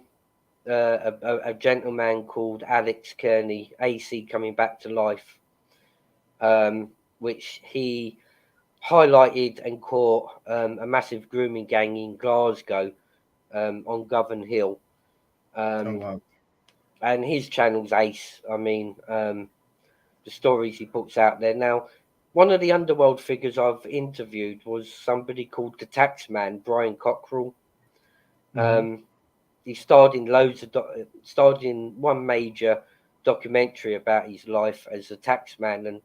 gentleman called Alex Kearney, AC coming back to life, which he highlighted and caught a massive grooming gang in Glasgow on Govan Hill. Oh, Um, wow. and his channel's ace. I mean, the stories he puts out there. Now, one of the underworld figures I've interviewed was somebody called the Taxman, Brian Cockrell. Hmm. Um, he starred in one major documentary about his life as a taxman, and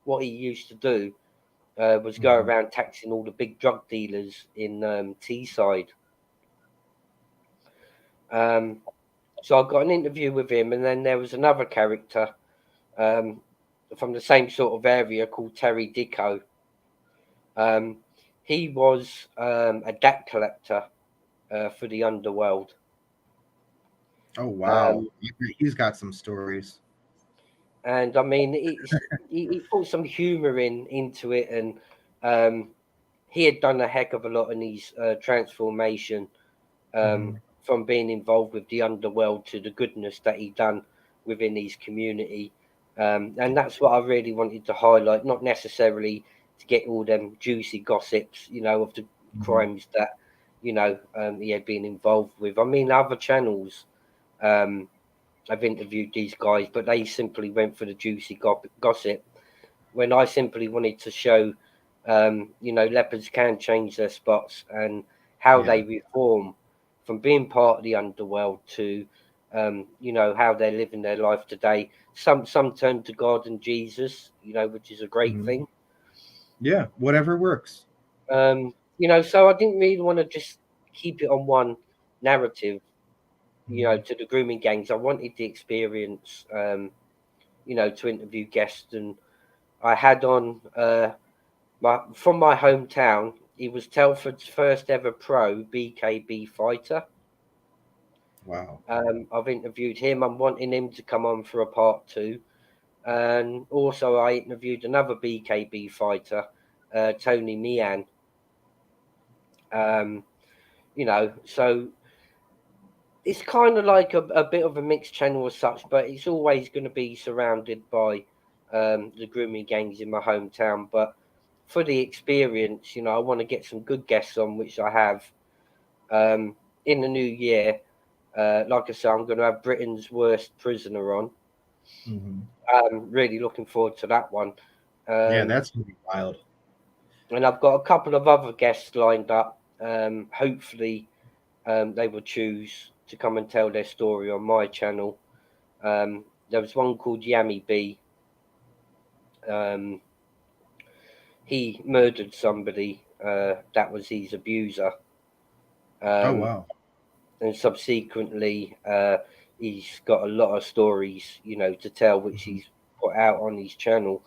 what he used to do was go Hmm. around taxing all the big drug dealers in Teesside. Um, so I got an interview with him, and then there was another character from the same sort of area called Terry Dicko. He was a debt collector for the underworld. Oh wow, he's got some stories. And I mean, he put some humour into it, and he had done a heck of a lot in his transformation from being involved with the underworld to the goodness that he done within his community. And that's what I really wanted to highlight, not necessarily to get all them juicy gossips, of the crimes that, he had been involved with. I mean, other channels I've interviewed these guys, but they simply went for the juicy gossip. When I simply wanted to show, leopards can change their spots and how they reform from being part of the underworld to, how they're living their life today. Some turn to God and Jesus, which is a great thing. Yeah, whatever works. So I didn't really want to just keep it on one narrative, to the grooming gangs. I wanted the experience, to interview guests, and I had on from my hometown. He was Telford's first ever pro BKB fighter. Wow. I've interviewed him. I'm wanting him to come on for a part 2, and also I interviewed another BKB fighter, Tony Meehan. So it's kind of like a bit of a mixed channel as such, but it's always going to be surrounded by the grooming gangs in my hometown. But for the experience, I want to get some good guests on, which I have. In the new year, like I said, I'm going to have Britain's worst prisoner on. I'm really looking forward to that one. Yeah, that's going to be wild. And I've got a couple of other guests lined up. Hopefully, they will choose to come and tell their story on my channel. There was one called Yami B. He murdered somebody that was his abuser. Oh wow. And subsequently, he's got a lot of stories, to tell, which he's put out on his channel.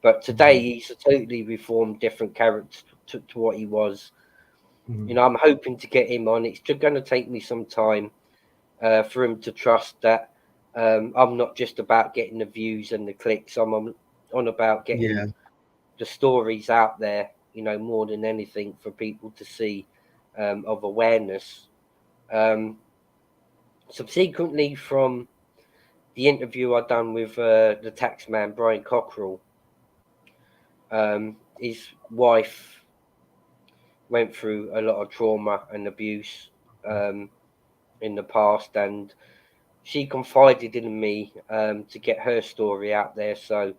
But today, he's a totally reformed, different character to what he was. I'm hoping to get him on. It's just going to take me some time for him to trust that I'm not just about getting the views and the clicks. I'm on about getting the stories out there, more than anything for people to see, of awareness. Subsequently, from the interview I done with the taxman Brian Cockrell, his wife went through a lot of trauma and abuse in the past, and she confided in me to get her story out there. So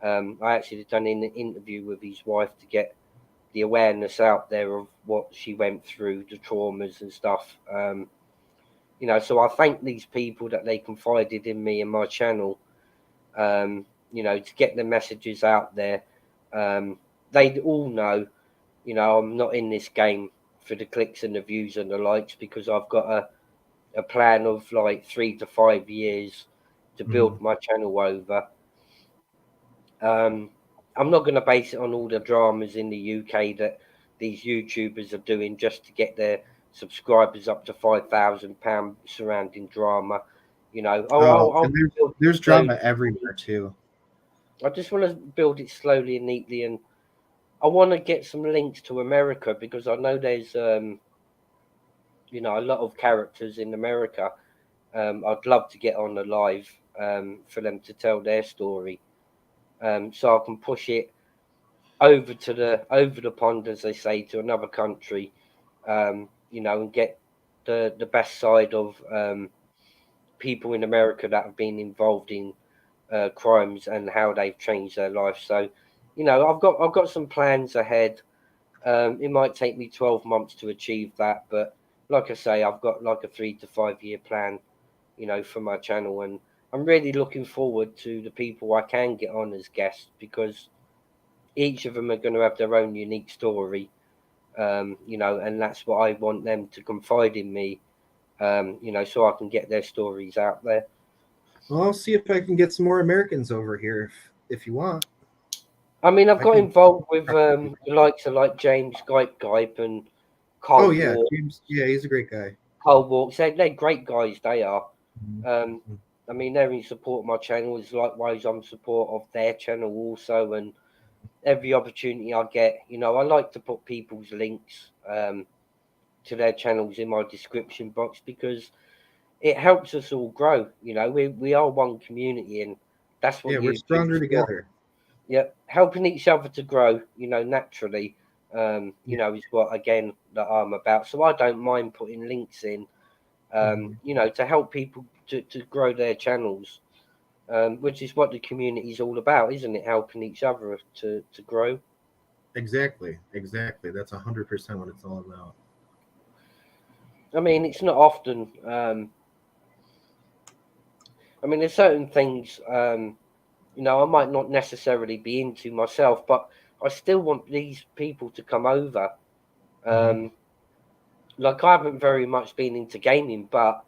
I actually done an interview with his wife to get the awareness out there of what she went through, the traumas and stuff. So I thank these people that they confided in me and my channel, to get the messages out there. They all know, I'm not in this game for the clicks and the views and the likes, because I've got a plan of like 3 to 5 years to build my channel over. I'm not going to base it on all the dramas in the UK that these YouTubers are doing just to get their subscribers up to £5,000 surrounding drama. There's drama everywhere too. I just want to build it slowly and neatly, and I want to get some links to America, because I know there's a lot of characters in America. I'd love to get on the live for them to tell their story, so I can push it over the pond, as they say, to another country, and get the best side of people in America that have been involved in crimes and how they've changed their life. So, I've got some plans ahead. It might take me 12 months to achieve that, but like I say, I've got like a 3 to 5 year plan, for my channel, and I'm really looking forward to the people I can get on as guests, because each of them are going to have their own unique story, and that's what I want them to confide in me, so I can get their stories out there. Well, I'll see if I can get some more Americans over here if you want. I mean, I've I got can. involved with the likes of like James Gype and Oh Cold yeah, War. James. Yeah, he's a great guy. Cold Walks, they're great guys, they are. Mhm. I mean, they're in support of my channel. It's likewise I'm support of their channel also, and every opportunity I get, I like to put people's links to their channels in my description box because it helps us all grow. We are one community, and that's what Yeah, we're YouTube's stronger for. together. Yeah, helping each other to grow, naturally, Yeah. is what again that I'm about. So I don't mind putting links in, Mhm. to help people to grow their channels, which is what the community is all about, isn't it? Helping each other to grow. Exactly. That's 100% what it's all about. I mean, it's not often. I mean, there's certain things, I might not necessarily be into myself, but I still want these people to come over. Hmm. Um, like I haven't very much been into gaming, but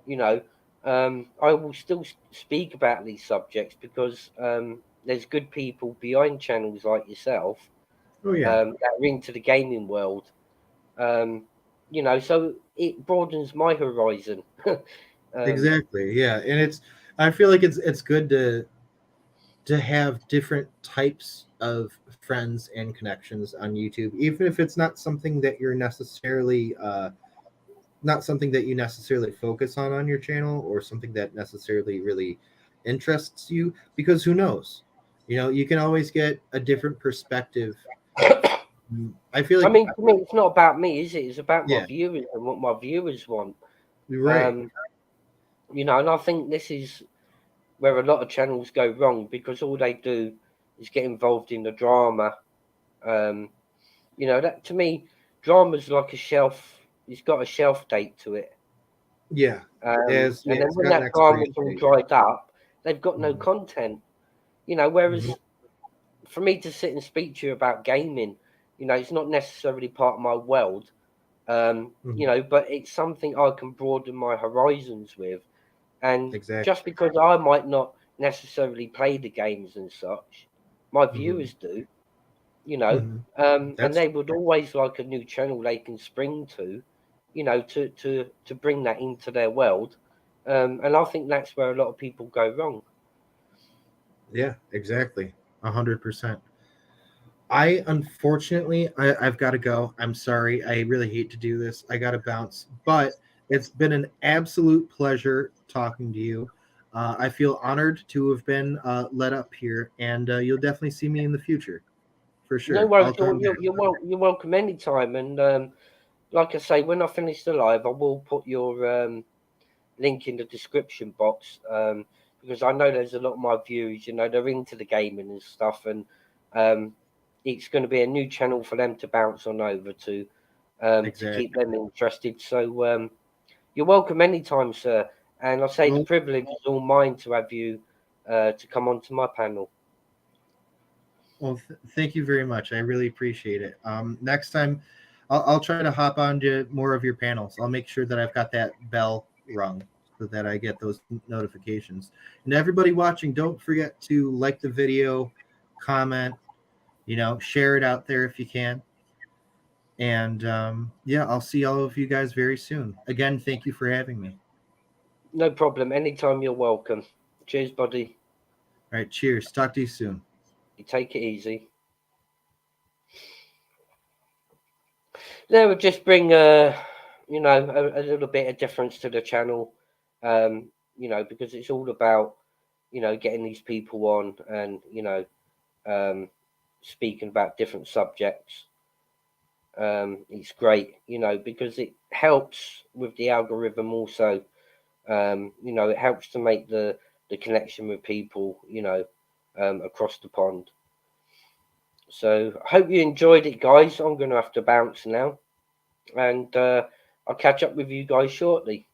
you know, I will still speak about these subjects because there's good people behind channels like yourself Oh yeah. that are into the gaming world. Um, so it broadens my horizon. um, Exactly. Yeah, and I feel like it's good to have different types of friends and connections on YouTube, even if it's not something that you're necessarily not something that you necessarily focus on your channel, or something that necessarily really interests you, because who knows, you can always get a different perspective. I feel I like, mean, to me, it's not about me, is it? It's about my yeah, viewers and what my viewers want. you're right. Um, and I think this is where a lot of channels go wrong because all they do is get involved in the drama. Um, that to me, drama's like a shelf. It's got a shelf date to it. Yeah, And then it's when got an that drama's expiration all date. dried up, they've got no Mhm. content. Mhm. Whereas for me to sit and speak to you about gaming, it's not necessarily part of my world. Mhm. But it's something I can broaden my horizons with. And Exactly. just because I might not necessarily play the games and such, my Mhm. viewers do, Mhm. and That's they would always like a new channel they can spring to, to bring that into their world. And I think that's where a lot of people go wrong. Yeah, exactly. 100%. I unfortunately, I've got to go. I'm sorry. I really hate to do this. I got to bounce, but it's been an absolute pleasure talking to you. I feel honored to have been led up here, and you'll definitely see me in the future for No sure. worries, I'll come back. you're welcome anytime. And like I say, when I finish the live, I will put your link in the description box, because I know there's a lot of my viewers, they're into the gaming and stuff, and um, it's going to be a new channel for them to bounce on over to keep Exactly. them interested. So you're welcome anytime, sir. And I say the Well, privilege is all mine to have you to come onto my panel. thank you very much. I really appreciate it. Next time, I'll try to hop on to more of your panels. I'll make sure that I've got that bell rung so that I get those notifications. And everybody watching, don't forget to like the video, comment, share it out there if you can. And yeah, I'll see all of you guys very soon. Again, thank you for having me. No problem. Anytime you're welcome. Cheers, buddy. All right, cheers. Talk to you soon. You take it easy. That would just bring a little bit of difference to the channel, because it's all about getting these people on and um, speaking about different subjects. It's great, because it helps with the algorithm also. It helps to make the connection with people, across the pond. So I hope you enjoyed it, guys. I'm going to have to bounce now, and I'll catch up with you guys shortly.